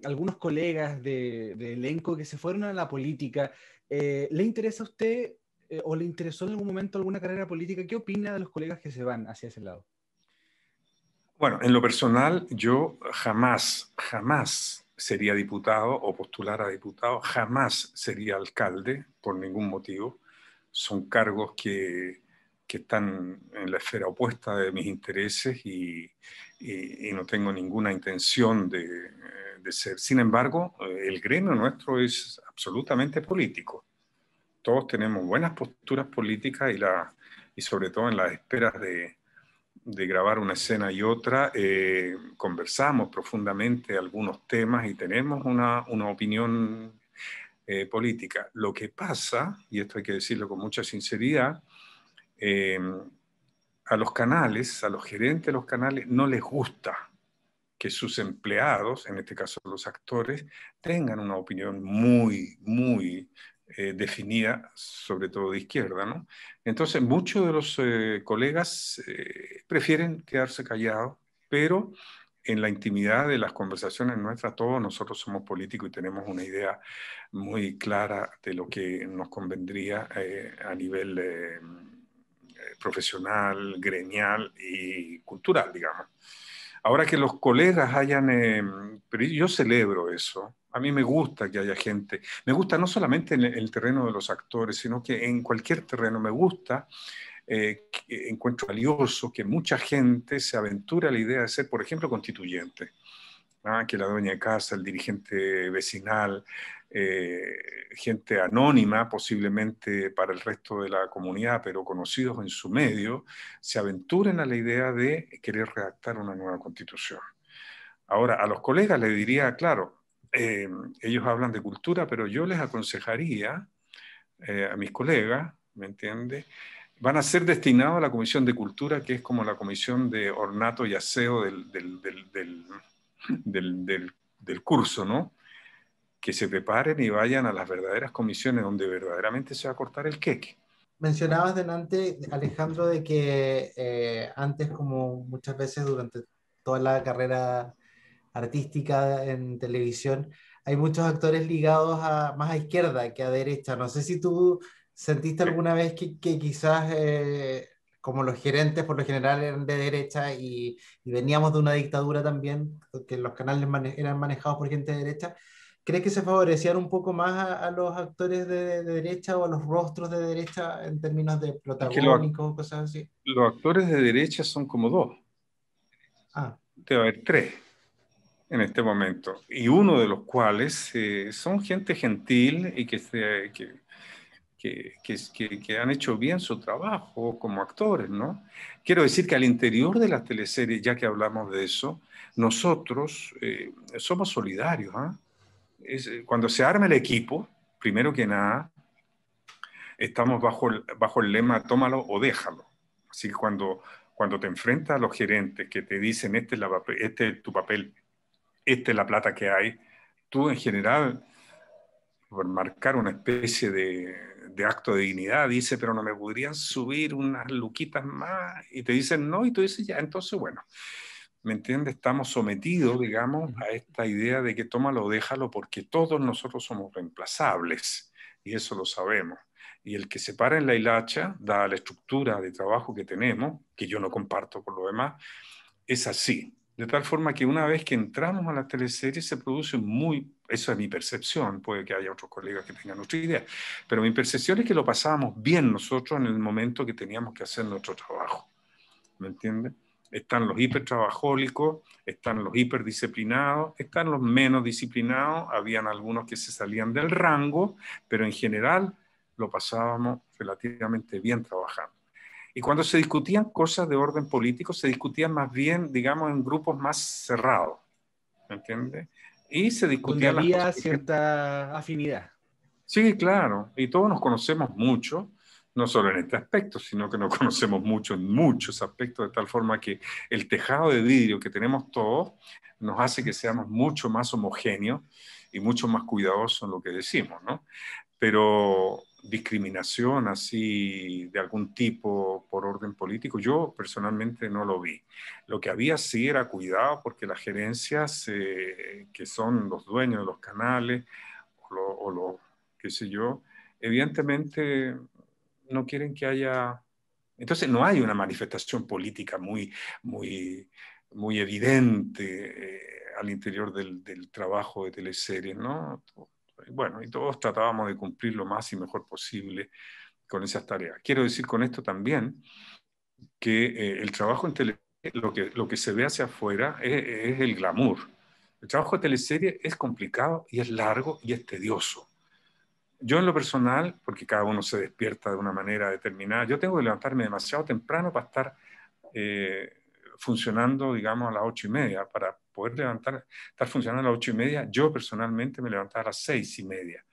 algunos colegas de elenco que se fueron a la política. ¿Le interesa a usted o le interesó en algún momento alguna carrera política? ¿Qué opina de los colegas que se van hacia ese lado? Bueno, en lo personal, yo jamás sería diputado o postular a diputado, jamás sería alcalde por ningún motivo. Son cargos que están en la esfera opuesta de mis intereses y no tengo ninguna intención de ser. Sin embargo, el gremio nuestro es absolutamente político. Todos tenemos buenas posturas políticas y sobre todo en las esperas de grabar una escena y otra, conversamos profundamente algunos temas y tenemos una opinión política. Lo que pasa, y esto hay que decirlo con mucha sinceridad, a los canales, a los gerentes de los canales, no les gusta que sus empleados, en este caso los actores, tengan una opinión muy definida, sobre todo de izquierda, ¿no? Entonces, muchos de los colegas prefieren quedarse callados, pero en la intimidad de las conversaciones nuestras, todos nosotros somos políticos y tenemos una idea muy clara de lo que nos convendría a nivel profesional, gremial y cultural, digamos. Ahora que los colegas pero yo celebro eso. A mí me gusta que haya gente. Me gusta no solamente en el terreno de los actores, sino que en cualquier terreno me gusta. Que encuentro valioso que mucha gente se aventure a la idea de ser, por ejemplo, constituyente. Que la dueña de casa, el dirigente vecinal, gente anónima posiblemente para el resto de la comunidad, pero conocidos en su medio, se aventuren a la idea de querer redactar una nueva constitución. Ahora, a los colegas les diría, claro, ellos hablan de cultura, pero yo les aconsejaría a mis colegas, ¿me entiende? Van a ser destinados a la Comisión de Cultura, que es como la comisión de ornato y aseo del curso, ¿no? Que se preparen y vayan a las verdaderas comisiones donde verdaderamente se va a cortar el queque. Mencionabas delante, Alejandro, de que antes, como muchas veces durante toda la carrera artística en televisión, hay muchos actores ligados más a izquierda que a derecha. No sé si tú sentiste alguna vez que quizás, como los gerentes por lo general eran de derecha y veníamos de una dictadura también, que los canales eran manejados por gente de derecha, ¿crees que se favorecían un poco más a los actores de derecha o a los rostros de derecha en términos de Es que protagónicos o cosas así? los actores de derecha son como dos. Debe haber tres en este momento, y uno de los cuales son gente gentil y que han hecho bien su trabajo como actores, ¿no? Quiero decir que al interior de las teleseries, ya que hablamos de eso, nosotros somos solidarios, cuando se arma el equipo, primero que nada, estamos bajo el lema tómalo o déjalo. Así que cuando te enfrentas a los gerentes que te dicen este es tu papel, esta es la plata que hay, tú en general, por marcar una especie de acto de dignidad, dices, pero no me podrían subir unas luquitas más, y te dicen no, y tú dices ya, entonces bueno, ¿me entiendes? Estamos sometidos, digamos, a esta idea de que tómalo o déjalo porque todos nosotros somos reemplazables, y eso lo sabemos. Y el que se para en la hilacha, dada la estructura de trabajo que tenemos, que yo no comparto por lo demás, es así. De tal forma que una vez que entramos a la teleserie se produce eso es mi percepción, puede que haya otros colegas que tengan otra idea, pero mi percepción es que lo pasábamos bien nosotros en el momento que teníamos que hacer nuestro trabajo. ¿Me entiendes? Están los hipertrabajólicos, están los hiperdisciplinados, están los menos disciplinados, habían algunos que se salían del rango, pero en general lo pasábamos relativamente bien trabajando. Y cuando se discutían cosas de orden político, se discutían más bien, digamos, en grupos más cerrados, ¿me entiendes? Y se discutían donde había las cosas cierta afinidad. Sí, claro, y todos nos conocemos mucho, no solo en este aspecto, sino que nos conocemos mucho en muchos aspectos, de tal forma que el tejado de vidrio que tenemos todos nos hace que seamos mucho más homogéneos y mucho más cuidadosos en lo que decimos, ¿no? Pero discriminación así de algún tipo por orden político, yo personalmente no lo vi. Lo que había sí era cuidado porque las gerencias que son los dueños de los canales o lo qué sé yo, evidentemente no quieren que haya... Entonces no hay una manifestación política muy evidente al interior del trabajo de teleseries, ¿no? Bueno, y todos tratábamos de cumplir lo más y mejor posible con esas tareas. Quiero decir con esto también que el trabajo en teleserie, lo que se ve hacia afuera es el glamour. El trabajo de teleserie es complicado y es largo y es tedioso. Yo en lo personal, porque cada uno se despierta de una manera determinada, yo tengo que levantarme demasiado temprano para estar funcionando, digamos, a las 8:30. Para poder estar funcionando a las 8:30, yo personalmente me levantaba a las 6:30.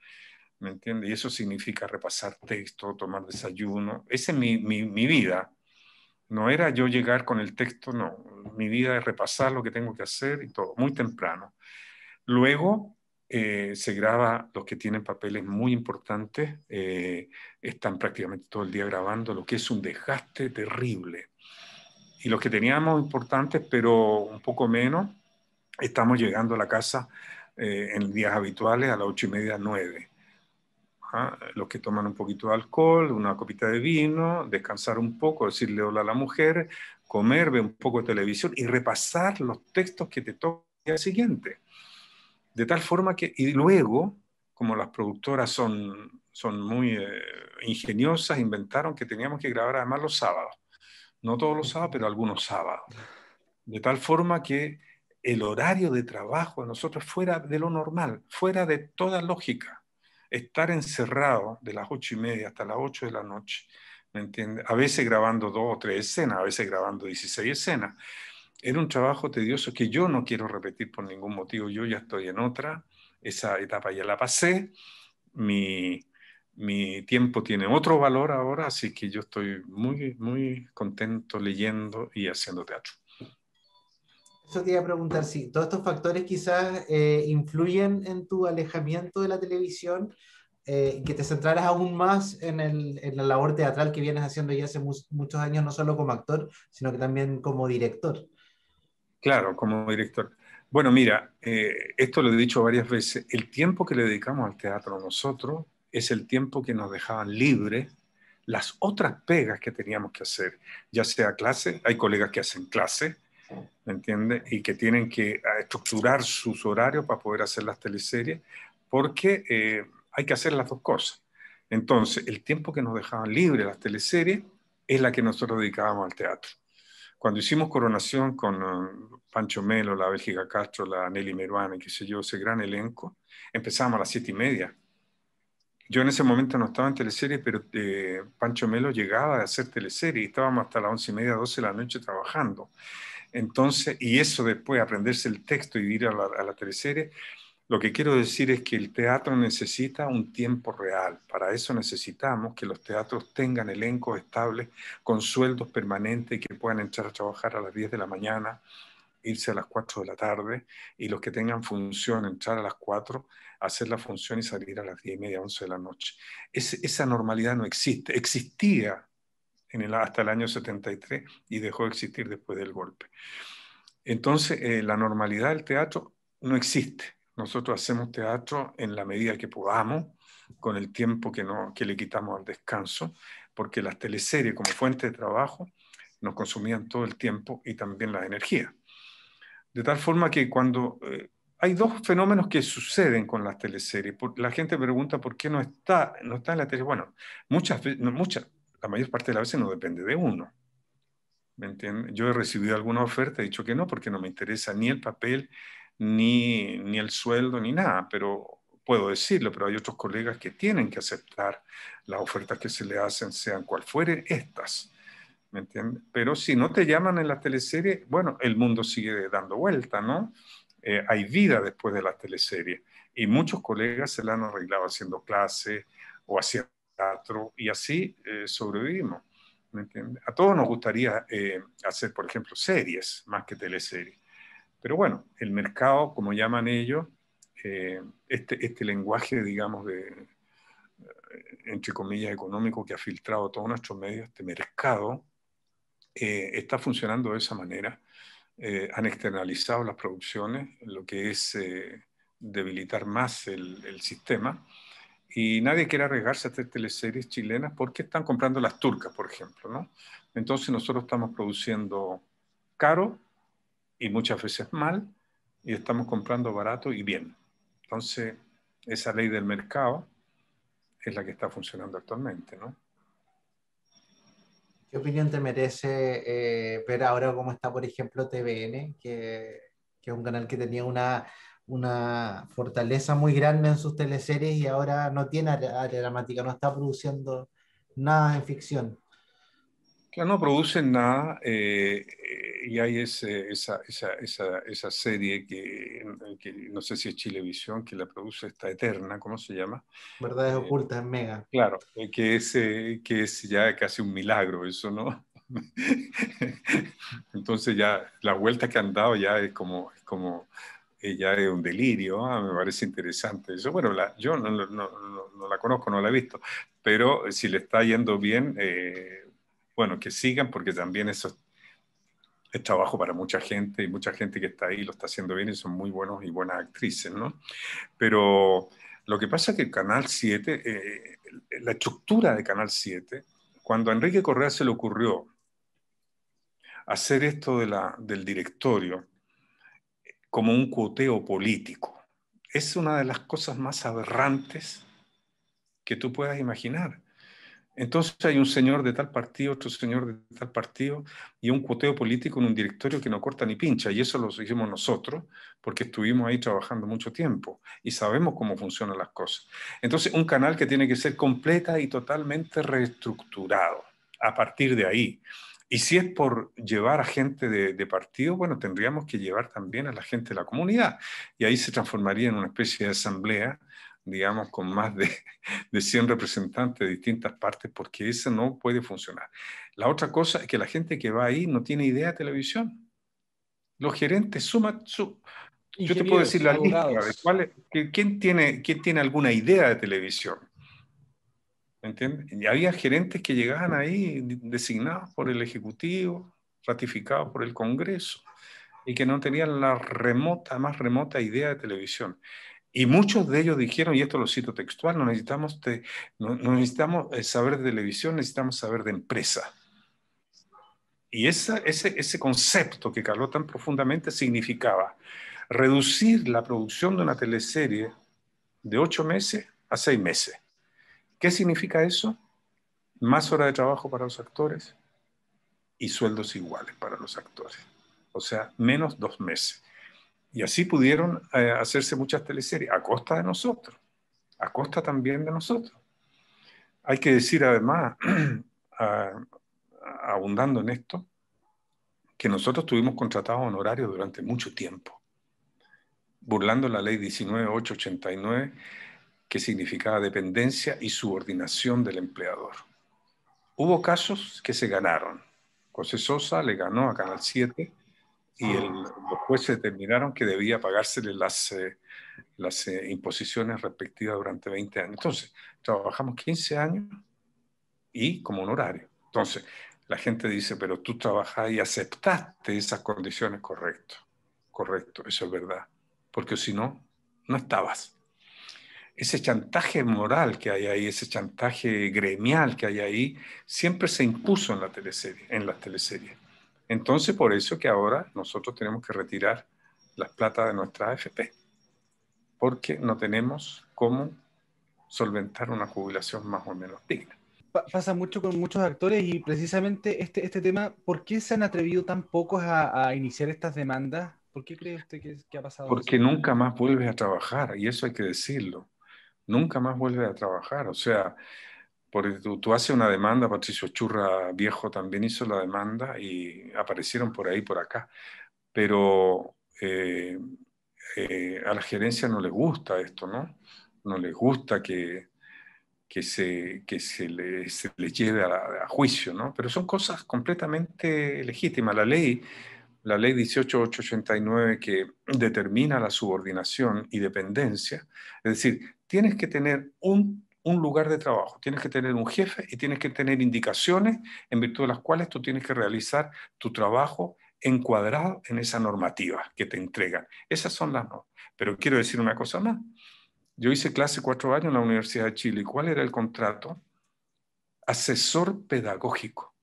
¿Me entiendes? Y eso significa repasar texto, tomar desayuno. Esa es mi vida. No era yo llegar con el texto, no. Mi vida es repasar lo que tengo que hacer y todo, muy temprano. Luego se graba, los que tienen papeles muy importantes, están prácticamente todo el día grabando, lo que es un desgaste terrible. Y los que teníamos importantes, pero un poco menos, estamos llegando a la casa en días habituales a las 8:30, 9. Los que toman un poquito de alcohol, una copita de vino, descansar un poco, decirle hola a la mujer, comer, ver un poco de televisión y repasar los textos que te tocan el día siguiente. De tal forma que, y luego, como las productoras son muy ingeniosas, inventaron que teníamos que grabar además los sábados. No todos los sábados, pero algunos sábados. De tal forma que el horario de trabajo de nosotros fuera de lo normal, fuera de toda lógica. Estar encerrado de las 8:30 hasta las 8 de la noche, ¿me entiendes? A veces grabando 2 o 3 escenas, a veces grabando 16 escenas. Era un trabajo tedioso que yo no quiero repetir por ningún motivo. Yo ya estoy en otra, esa etapa ya la pasé, mi tiempo tiene otro valor ahora, así que yo estoy muy contento leyendo y haciendo teatro. Eso te iba a preguntar, si todos estos factores quizás influyen en tu alejamiento de la televisión, que te centraras aún más en la labor teatral que vienes haciendo ya hace muchos años, no solo como actor, sino que también como director. Claro, como director. Bueno, mira, esto lo he dicho varias veces, el tiempo que le dedicamos al teatro nosotros es el tiempo que nos dejaban libre las otras pegas que teníamos que hacer, ya sea clase, hay colegas que hacen clase, ¿me entiendes? Y que tienen que estructurar sus horarios para poder hacer las teleseries, porque hay que hacer las dos cosas. Entonces, el tiempo que nos dejaban libre las teleseries es la que nosotros dedicábamos al teatro. Cuando hicimos Coronación con Pancho Melo, la Bélgica Castro, la Nelly Meruane, qué sé yo, ese gran elenco, empezábamos a las 7:30. Yo en ese momento no estaba en teleserie, pero Pancho Melo llegaba a hacer teleserie y estábamos hasta las 11:30, 12 de la noche trabajando. Entonces, y eso después, aprenderse el texto y ir a la teleserie, lo que quiero decir es que el teatro necesita un tiempo real. Para eso necesitamos que los teatros tengan elencos estables, con sueldos permanentes y que puedan entrar a trabajar a las 10 de la mañana, irse a las 4 de la tarde, y los que tengan función, entrar a las 4, hacer la función y salir a las 10:30, 11 de la noche. Esa normalidad no existe. Existía hasta el año 73 y dejó de existir después del golpe. Entonces, la normalidad del teatro no existe. Nosotros hacemos teatro en la medida que podamos, con el tiempo que le quitamos al descanso, porque las teleseries como fuente de trabajo nos consumían todo el tiempo y también la energía. De tal forma que cuando hay dos fenómenos que suceden con las teleseries. La gente pregunta por qué no está en la tele. Bueno, la mayor parte de las veces no depende de uno. ¿Me entiendes? Yo he recibido alguna oferta, he dicho que no, porque no me interesa ni el papel, ni el sueldo, ni nada, pero puedo decirlo, pero hay otros colegas que tienen que aceptar las ofertas que se le hacen, sean cual fueren estas, ¿me entiendes? Pero si no te llaman en las teleseries, bueno, el mundo sigue dando vuelta, ¿no? Hay vida después de las teleseries, y muchos colegas se la han arreglado haciendo clases o haciendo teatro, y así sobrevivimos. ¿Me entiendes? A todos nos gustaría hacer, por ejemplo, series más que teleseries. Pero bueno, el mercado, como llaman ellos, este lenguaje, digamos, entre comillas, económico que ha filtrado todos nuestros medios, este mercado, está funcionando de esa manera. Han externalizado las producciones, lo que es debilitar más el sistema. Y nadie quiere arriesgarse a hacer teleseries chilenas porque están comprando las turcas, por ejemplo, ¿no? Entonces nosotros estamos produciendo caro y muchas veces mal, y estamos comprando barato y bien. Entonces, esa ley del mercado es la que está funcionando actualmente, ¿no? ¿Qué opinión te merece ver ahora cómo está, por ejemplo, TVN, que es un canal que tenía una fortaleza muy grande en sus teleseries y ahora no tiene área dramática, no está produciendo nada en ficción? Claro, no producen nada y hay esa serie que no sé si es Chilevisión, que la produce, esta Eterna, ¿cómo se llama? Verdades Eh, ocultas en Mega. claro, que es ya casi un milagro eso, ¿no? Entonces ya la vuelta que han dado ya ya es un delirio, me parece interesante eso. Bueno, yo no la conozco, no la he visto, pero si le está yendo bien, bueno, que sigan porque también eso es trabajo para mucha gente y mucha gente que está ahí lo está haciendo bien y son muy buenos y buenas actrices, ¿no? Pero lo que pasa es que Canal 7, la estructura de Canal 7, cuando a Enrique Correa se le ocurrió hacer esto del directorio como un cuoteo político, es una de las cosas más aberrantes que tú puedas imaginar. Entonces hay un señor de tal partido, otro señor de tal partido, y un cuoteo político en un directorio que no corta ni pincha, y eso lo hicimos nosotros, porque estuvimos ahí trabajando mucho tiempo, y sabemos cómo funcionan las cosas. Entonces, un canal que tiene que ser completa y totalmente reestructurado, a partir de ahí. Y si es por llevar a gente de partido, bueno, tendríamos que llevar también a la gente de la comunidad, y ahí se transformaría en una especie de asamblea, digamos, con más de 100 representantes de distintas partes, porque eso no puede funcionar. La otra cosa es que la gente que va ahí no tiene idea de televisión. Los gerentes yo te puedo decir Ingenieros, la lista de abogados. quién tiene alguna idea de televisión. ¿Me entiendes? Y había gerentes que llegaban ahí designados por el Ejecutivo, ratificados por el Congreso, y que no tenían la más remota idea de televisión. Y muchos de ellos dijeron, y esto lo cito textual, no necesitamos saber de televisión, necesitamos saber de empresa. Y ese concepto que caló tan profundamente significaba reducir la producción de una teleserie de 8 meses a 6 meses. ¿Qué significa eso? Más horas de trabajo para los actores y sueldos iguales para los actores. O sea, menos 2 meses. Y así pudieron hacerse muchas teleseries a costa de nosotros, a costa también de nosotros. Hay que decir además, abundando en esto, que nosotros tuvimos contratados honorarios durante mucho tiempo, burlando la ley 19.889, que significaba dependencia y subordinación del empleador. Hubo casos que se ganaron. José Sosa le ganó a Canal 7 y los jueces determinaron que debía pagársele las imposiciones respectivas durante 20 años. Entonces, trabajamos 15 años y como honorario. Entonces, la gente dice, pero tú trabajas y aceptaste esas condiciones, correcto. Correcto, eso es verdad. Porque si no, no estabas. Ese chantaje moral que hay ahí, ese chantaje gremial que hay ahí, siempre se impuso en las teleseries. Entonces, por eso que ahora nosotros tenemos que retirar las plata de nuestra AFP, porque no tenemos cómo solventar una jubilación más o menos digna. Pasa mucho con muchos actores y precisamente este tema, ¿por qué se han atrevido tan pocos a iniciar estas demandas? ¿Por qué cree usted que ha pasado Porque eso? nunca más vuelves a trabajar, y eso hay que decirlo. Nunca más vuelves a trabajar. O sea, tú haces una demanda, Patricio Churra viejo también hizo la demanda y aparecieron por ahí, por acá. Pero a la gerencia no le gusta esto, ¿no? No les gusta que se le lleve a juicio, ¿no? Pero son cosas completamente legítimas. La ley 18.889 que determina la subordinación y dependencia, es decir, tienes que tener un lugar de trabajo, tienes que tener un jefe y tienes que tener indicaciones en virtud de las cuales tú tienes que realizar tu trabajo encuadrado en esa normativa que te entregan. Esas son las normas. Pero quiero decir una cosa más. Yo hice clase 4 años en la Universidad de Chile. ¿Y cuál era el contrato? Asesor pedagógico.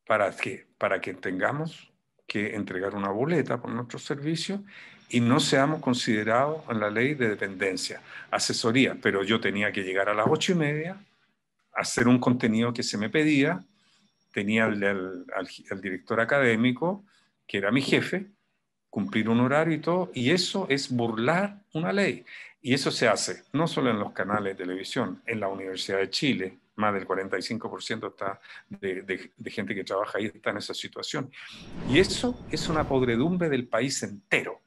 ¿Para qué? Para que tengamos que entregar una boleta por nuestros servicios y no seamos considerados en la ley de dependencia. Asesoría, pero yo tenía que llegar a las 8:30, hacer un contenido que se me pedía, tenía al director académico, que era mi jefe, cumplir un horario y todo, y eso es burlar una ley. Y eso se hace no solo en los canales de televisión, en la Universidad de Chile, más del 45% está de gente que trabaja ahí está en esa situación. Y eso es una podredumbre del país entero,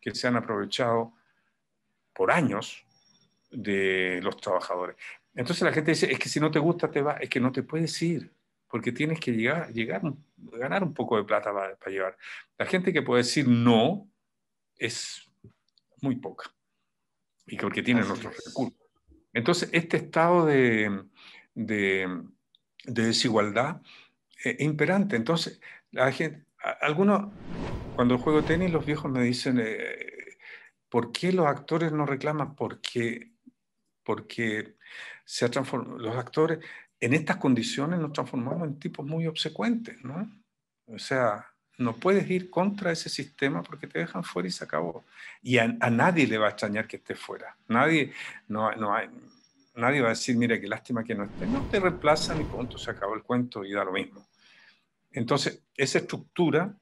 que se han aprovechado por años de los trabajadores. Entonces la gente dice, es que si no te gusta te vas, es que no te puedes ir, porque tienes que ganar un poco de plata para llevar. La gente que puede decir no es muy poca, y porque tienen otros recursos. Entonces, este estado de desigualdad es imperante. Entonces, la gente, algunos, cuando juego tenis, los viejos me dicen, ¿por qué los actores no reclaman? Porque los actores, en estas condiciones nos transformamos en tipos muy obsecuentes, ¿no? O sea, no puedes ir contra ese sistema porque te dejan fuera y se acabó. Y a nadie le va a extrañar que estés fuera. Nadie va a decir, mira, qué lástima que no estés. No, te reemplazan y punto, se acabó el cuento y da lo mismo. Entonces, esa estructura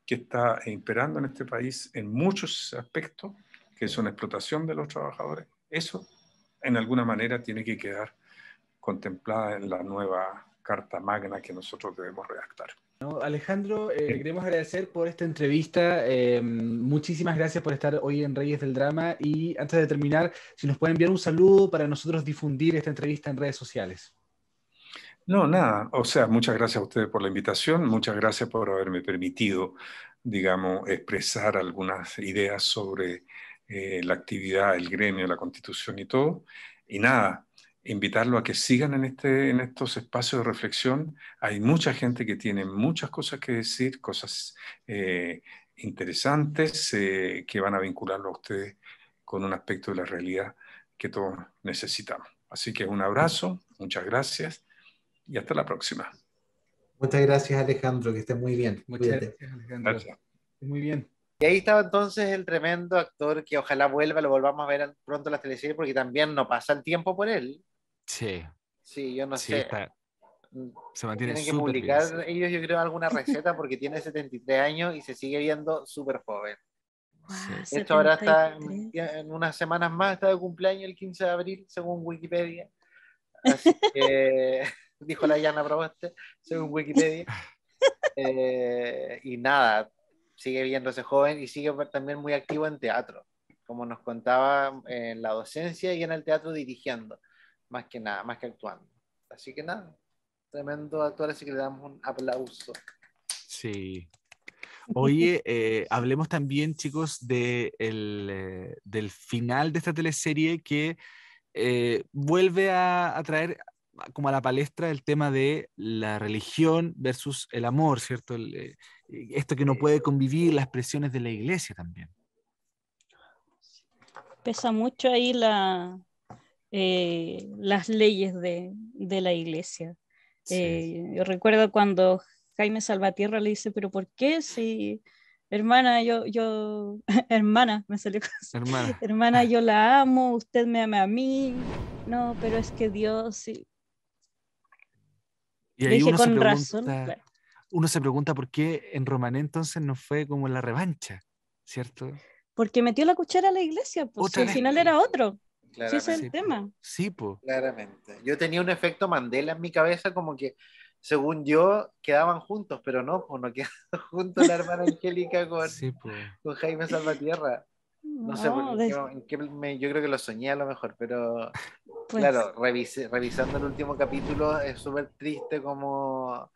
que está imperando en este país en muchos aspectos, que es una explotación de los trabajadores, eso en alguna manera tiene que quedar contemplada en la nueva Carta Magna que nosotros debemos redactar. No, Alejandro, le queremos agradecer por esta entrevista. Muchísimas gracias por estar hoy en Reyes del Drama. Y antes de terminar, si nos pueden enviar un saludo para nosotros difundir esta entrevista en redes sociales. No, nada. O sea, muchas gracias a ustedes por la invitación. Muchas gracias por haberme permitido, digamos, expresar algunas ideas sobre la actividad, el gremio, la Constitución y todo. Y nada, invitarlo a que sigan en estos espacios de reflexión. Hay mucha gente que tiene muchas cosas que decir, cosas interesantes que van a vincularlo a ustedes con un aspecto de la realidad que todos necesitamos. Así que un abrazo, muchas gracias y hasta la próxima. Muchas gracias, Alejandro, que estés muy bien. Muchas Cuídate. gracias, Alejandro. Gracias. Muy bien. Y ahí estaba entonces el tremendo actor que ojalá vuelva, lo volvamos a ver pronto en las teleseries porque también no pasa el tiempo por él. Sí. Sí, yo no Sí, sé. Se mantiene Tienen que súper publicar bien, sí. ellos, yo creo, alguna receta porque tiene 73 años y se sigue viendo súper joven. Sí. Esto ahora está 73. en unas semanas más, está de cumpleaños el 15 de abril, según Wikipedia. Así que, dijo la Yana Proboste, según Wikipedia. Y nada, sigue viéndose joven y sigue también muy activo en teatro, como nos contaba en la docencia y en el teatro dirigiendo, más que nada, más que actuando. Así que nada, tremendo actor, así que le damos un aplauso. Sí. Oye, hablemos también, chicos, del final de esta teleserie que vuelve a traer como a la palestra el tema de la religión versus el amor, ¿cierto? Esto que no puede convivir, las presiones de la iglesia también. Pesa mucho ahí las leyes de la iglesia. Sí. Yo recuerdo cuando Jaime Salvatierra le dice, pero ¿por qué si, hermana, hermana, me salió Hermana. hermana, yo la amo, usted me ama a mí? No, pero es que Dios, sí. Y Le ahí dije con razón, claro. uno se pregunta por qué en Romané entonces no fue como la revancha, ¿cierto? Porque metió la cuchara a la iglesia, pues si Otra al vez. final era otro. Sí, ese es Claramente. el tema. Sí, po. Claramente. Yo tenía un efecto Mandela en mi cabeza, como que según yo quedaban juntos, pero no, pues no quedaron juntos la hermana Angélica Sí, po. con Jaime Salvatierra. No sé, No, porque yo creo que lo soñé a lo mejor, pero Pues, claro, revisando el último capítulo es súper triste como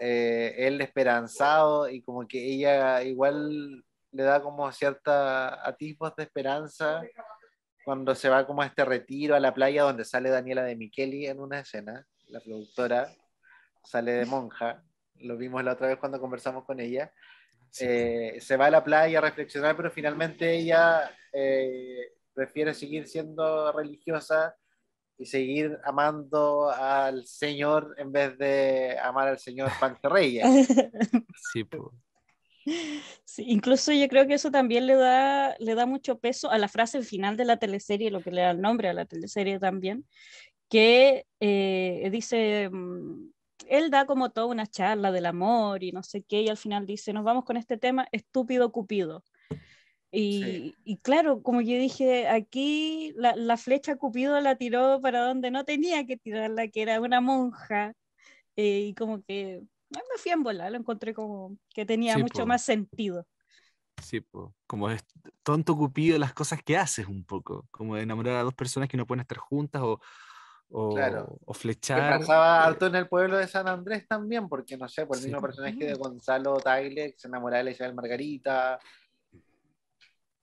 él esperanzado y como que ella igual le da como cierta atisbos de esperanza cuando se va como a este retiro a la playa donde sale Daniela de Micheli en una escena, la productora sale de monja, lo vimos la otra vez cuando conversamos con ella. Sí, Se va a la playa a reflexionar, pero finalmente ella prefiere seguir siendo religiosa y seguir amando al Señor en vez de amar al señor Pancho Reyes. sí, po. sí, incluso yo creo que eso también le da mucho peso a la frase final de la teleserie, lo que le da el nombre a la teleserie también, que dice, él da como toda una charla del amor y no sé qué, y al final dice, nos vamos con este tema, estúpido Cupido. Sí. Y claro, como yo dije, aquí la flecha Cupido la tiró para donde no tenía que tirarla, que era una monja, y como que me fui en volar, lo encontré como que tenía Sí, mucho po. más sentido. Sí, po. Como es tonto Cupido las cosas que haces un poco, como de enamorar a dos personas que no pueden estar juntas Claro. o Que flechar. pasaba harto en el pueblo de San Andrés también, porque no sé, por el Sí, mismo po. personaje de Gonzalo Tagle, que se enamoraba de Isabel Margarita,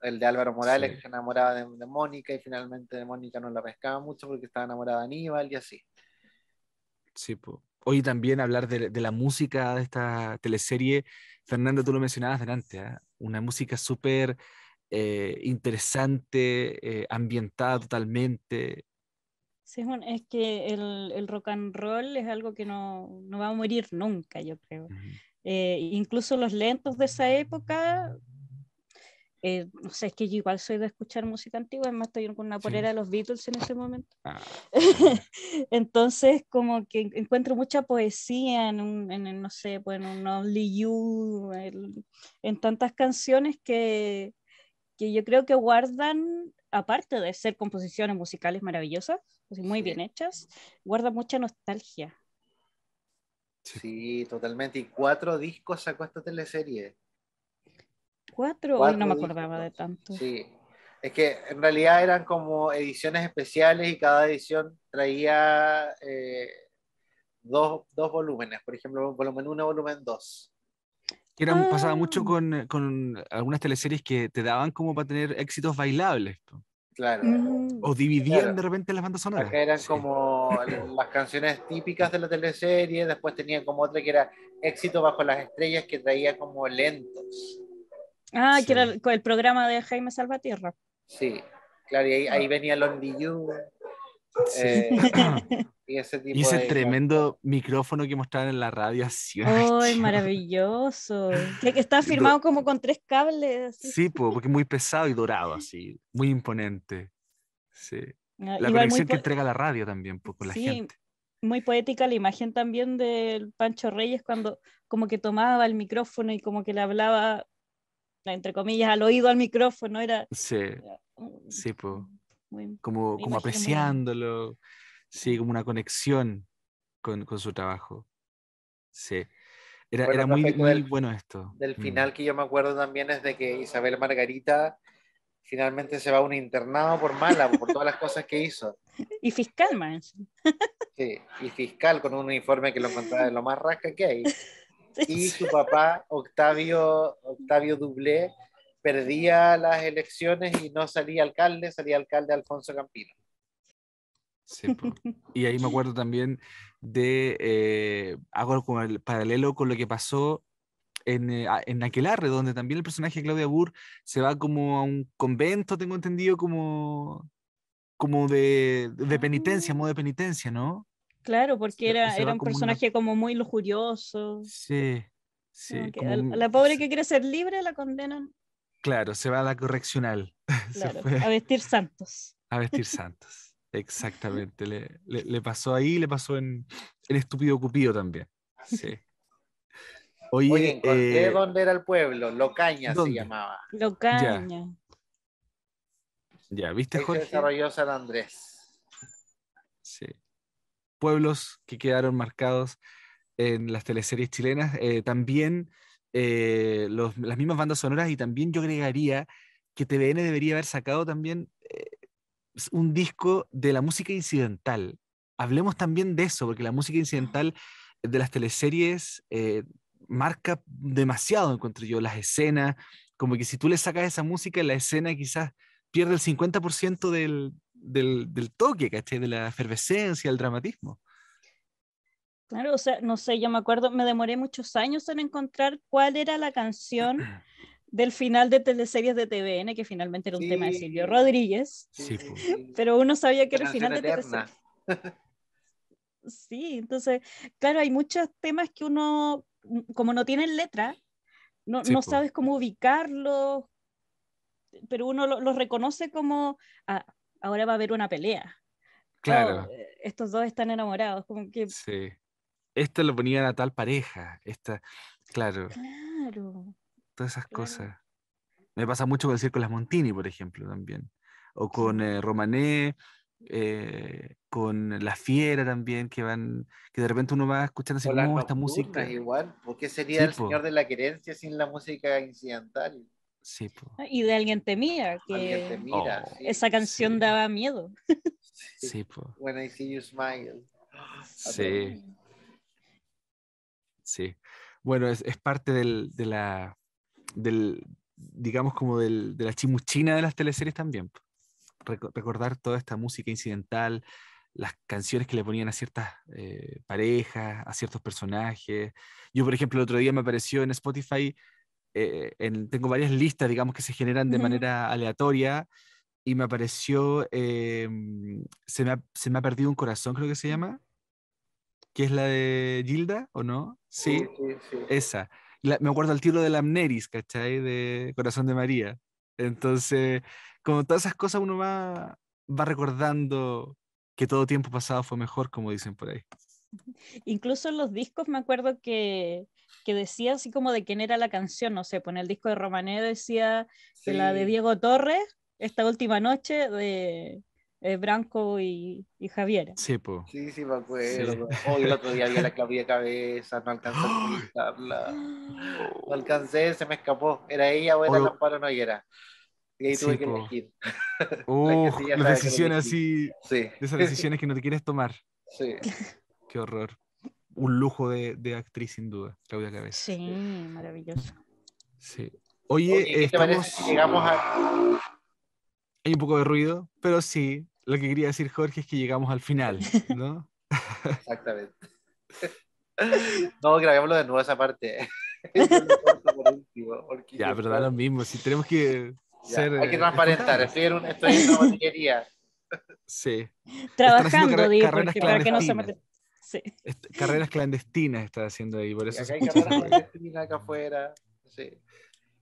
el de Álvaro Morales, Sí, que se enamoraba de Mónica, y finalmente de Mónica no la pescaba mucho porque estaba enamorada de Aníbal y así. sí, po. Hoy también hablar de la música de esta teleserie, Fernando, tú lo mencionabas delante, ¿ah? Una música súper interesante, ambientada totalmente. Sí, es que el rock and roll es algo que no va a morir nunca, yo creo. Ujú. Incluso los lentos de esa época, no sé, es que yo igual soy de escuchar música antigua, además estoy con una Sí. polera de los Beatles en ese momento. Ah, buena. Entonces, como que encuentro mucha poesía no sé, pues en un Only You, en tantas canciones que yo creo que guardan, aparte de ser composiciones musicales maravillosas, así muy bien Sí, hechas, guardan mucha nostalgia. Sí, sí, totalmente. Y 4 discos sacó esta teleserie. 4, hoy no me Cuatro acordaba de discos. tantos. Sí. Es que en realidad eran como ediciones especiales y cada edición traía dos volúmenes. Por ejemplo, volumen 1, volumen 2. que pasaba Ah, mucho con algunas teleseries que te daban como para tener éxitos bailables, po. Claro. mm, O dividían Claro. de repente las bandas sonoras. Acá eran Sí, como las canciones típicas de la teleserie, después tenían como otra que era Éxito bajo las estrellas, que traía como lentos. que era sí. el programa de Jaime Salvatierra. Sí, claro, y ahí venía Lonely You, Sí. eh, y ese Y tipo ese de canciones. tremendo micrófono que mostraban en la radio hacía una ¡Ay, cuestión. maravilloso! Que está Do- firmado como con 3 cables. Así. Sí, porque es muy pesado y dorado, así, muy imponente. Sí. La Igual muy, conexión que entrega la radio también, pues, con la sí, gente. muy poética la imagen también del Pancho Reyes cuando como que tomaba el micrófono y como que le hablaba, entre comillas, al oído al micrófono. Sí, Era sí, pues, muy, como, como imágenes muy lindas. apreciándolo, sí, como una conexión con su trabajo. Sí, Bueno, era muy, respecto muy bueno esto. del Mm. final que yo me acuerdo también es de que Isabel Margarita finalmente se va a un internado por mala, por todas las cosas que hizo. Y fiscal, más. Sí, y fiscal con un uniforme que lo encontraba de lo más rasca que hay. Y Sí, su papá, Octavio Dublé, perdía las elecciones y no salía alcalde Alfonso Campino. sí, po. Y ahí me acuerdo también de, hago como el paralelo con lo que pasó en Aquelarre, donde también el personaje de Claudia Burr se va como a un convento, tengo entendido, como de penitencia, modo de penitencia, ¿no? Claro, porque Se era va un como una... personaje como muy lujurioso. Sí, Como sí, que a la pobre se- que quiere ser libre la condenan, claro, se va a la correccional, se claro, fue a vestir santos. a vestir santos. Exactamente, le pasó ahí, le pasó en Estúpido Cupido también. Sí. Oye, Oye, encontré dónde era el pueblo, Locaña se ¿dónde? llamaba. Ya, Locaña. ya, ¿viste, Ahí se Jorge? desarrolló San Andrés. Sí. Pueblos que quedaron marcados en las teleseries chilenas, también las mismas bandas sonoras y también yo agregaría que TVN debería haber sacado también un disco de la música incidental. Hablemos también de eso, porque la música incidental de las teleseries marca demasiado, encuentro yo, las escenas, como que si tú le sacas esa música, la escena quizás pierde el 50% del toque, ¿cachai? De la efervescencia, el dramatismo. Claro, o sea, no sé, yo me acuerdo, me demoré muchos años en encontrar cuál era la canción del final de teleseries de TVN, que finalmente era un tema de Silvio Rodríguez, Sí, pero uno sabía que La era el final de canción teleseries. Sí, entonces, claro, hay muchos temas que uno, como no tienen letra, no, Sí, no po. sabes cómo ubicarlos, pero uno los reconoce como, ahora va a haber una pelea. Claro, Estos dos están enamorados, como que, sí. Esto lo ponían a tal pareja, claro, claro, todas esas claro. cosas. Me pasa mucho con el Circo Las Montini, por ejemplo, también. O con Sí. Romané, con La Fiera también, que de repente uno va escuchando así O como, las "Oh, esta música". nocturnas igual. ¿Por qué sería Sí, el Señor po, de la Querencia sin la música incidental? sí, po. Y de Alguien te mira, Alguien te que mira, Oh, sí. esa canción sí, daba miedo. Sí. sí, po. When I see you smile. Sí, sí. Bueno, es parte digamos como de la chimuchina de las teleseries también, po. Recordar toda esta música incidental, las canciones que le ponían a ciertas parejas, a ciertos personajes. Yo, por ejemplo, el otro día me apareció en Spotify, tengo varias listas, digamos, que se generan de manera aleatoria, y me apareció se me ha perdido un corazón, creo que se llama, que es la de Gilda, ¿o no? Sí, Sí. esa. Me acuerdo al tiro de la Amneris, ¿cachai? De Corazón de María. Entonces, como todas esas cosas uno va recordando que todo tiempo pasado fue mejor, como dicen por ahí. Incluso en los discos me acuerdo que decía así como de quién era la canción, no sé, pues en el disco de Romané decía que la de Sí. Diego Torres, Esta última noche, de Branco y Javiera. Sí, po. Sí, me Sí. acuerdo. Hoy el otro día vi a la Claudia Cabeza, no alcancé a ¡Ay! entrevistarla. No Oh. alcancé, se me escapó. ¿Era ella o era O- Lamparo Noguera? Y ahí sí, tuve que po. elegir. La gente ya Las sabe que decisiones elegí. así, Sí, de esas decisiones que no te quieres tomar. sí. Qué horror. Un lujo de actriz, sin duda, Claudia Sí, Cabezas. maravilloso. Sí. Oye, Oye, ¿qué te parece si llegamos a... hay un poco de ruido, pero sí, lo que quería decir Jorge es que llegamos al final, ¿no? Exactamente. No, grabémoslo de nuevo esa parte. Yo lo corto por último, porque Ya, yo pero da lo creo... mismo, si tenemos que Ya, ser hay que transparentar. espontáneos. Estoy en una botillería. Sí. Están haciendo Trabajando, di, carreras porque para que no se clandestinas. mete. Sí. Carreras clandestinas está haciendo ahí, por Y eso se acá hay escucha ese carreras ruido. clandestinas acá afuera. Sí.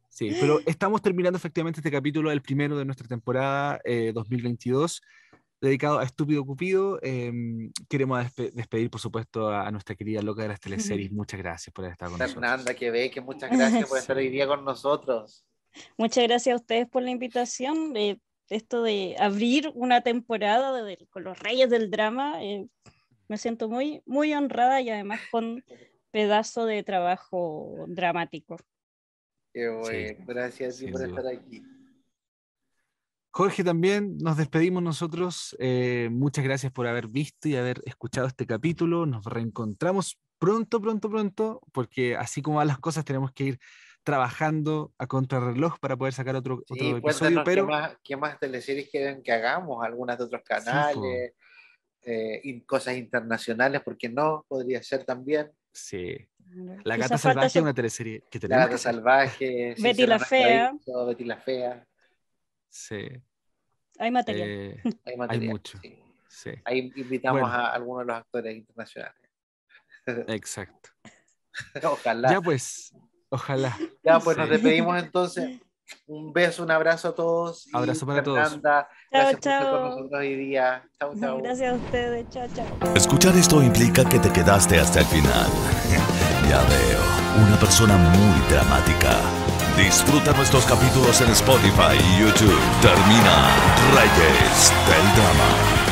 Sí, pero estamos terminando efectivamente este capítulo, el primero de nuestra temporada 2022, dedicado a Estúpido Cupido. Queremos despedir, por supuesto, a nuestra querida loca de las teleseries. Muchas gracias por haber estado con nosotros. Fernanda, que ve que muchas gracias por estar hoy día con nosotros. Muchas gracias a ustedes por la invitación. Esto de abrir una temporada con los reyes del drama, me siento muy, muy honrada y además con pedazo de trabajo dramático. Qué bueno, Sí, gracias a ti sin por duda. estar aquí. Jorge, también nos despedimos nosotros. Muchas gracias por haber visto y haber escuchado este capítulo. Nos reencontramos pronto, porque así como van las cosas, tenemos que ir trabajando a contrarreloj para poder sacar otro Sí, episodio, cuéntanos pero qué más teleseries quieren que hagamos, algunas de otros sí, canales, cosas internacionales, porque no, podría ser también. sí. La Gata Quizás falta Salvaje es una teleserie que La tenemos que Gata hacer. Salvaje, Betty la Fea. Betty la Fea. Sí. Hay material. Hay Hay material. mucho. Sí. Sí. Ahí invitamos Bueno. a algunos de los actores internacionales. Exacto. Ojalá. Ya pues, ojalá. Ya pues Sí. nos despedimos entonces. Un beso, un abrazo a todos. Y Abrazo para todos. Fernanda, gracias por estar con nosotros hoy día. Chao. Gracias a ustedes. Chao. Escuchar esto implica que te quedaste hasta el final. Ya veo, una persona muy dramática. Disfruta nuestros capítulos en Spotify y YouTube. Termina Reyes del Drama.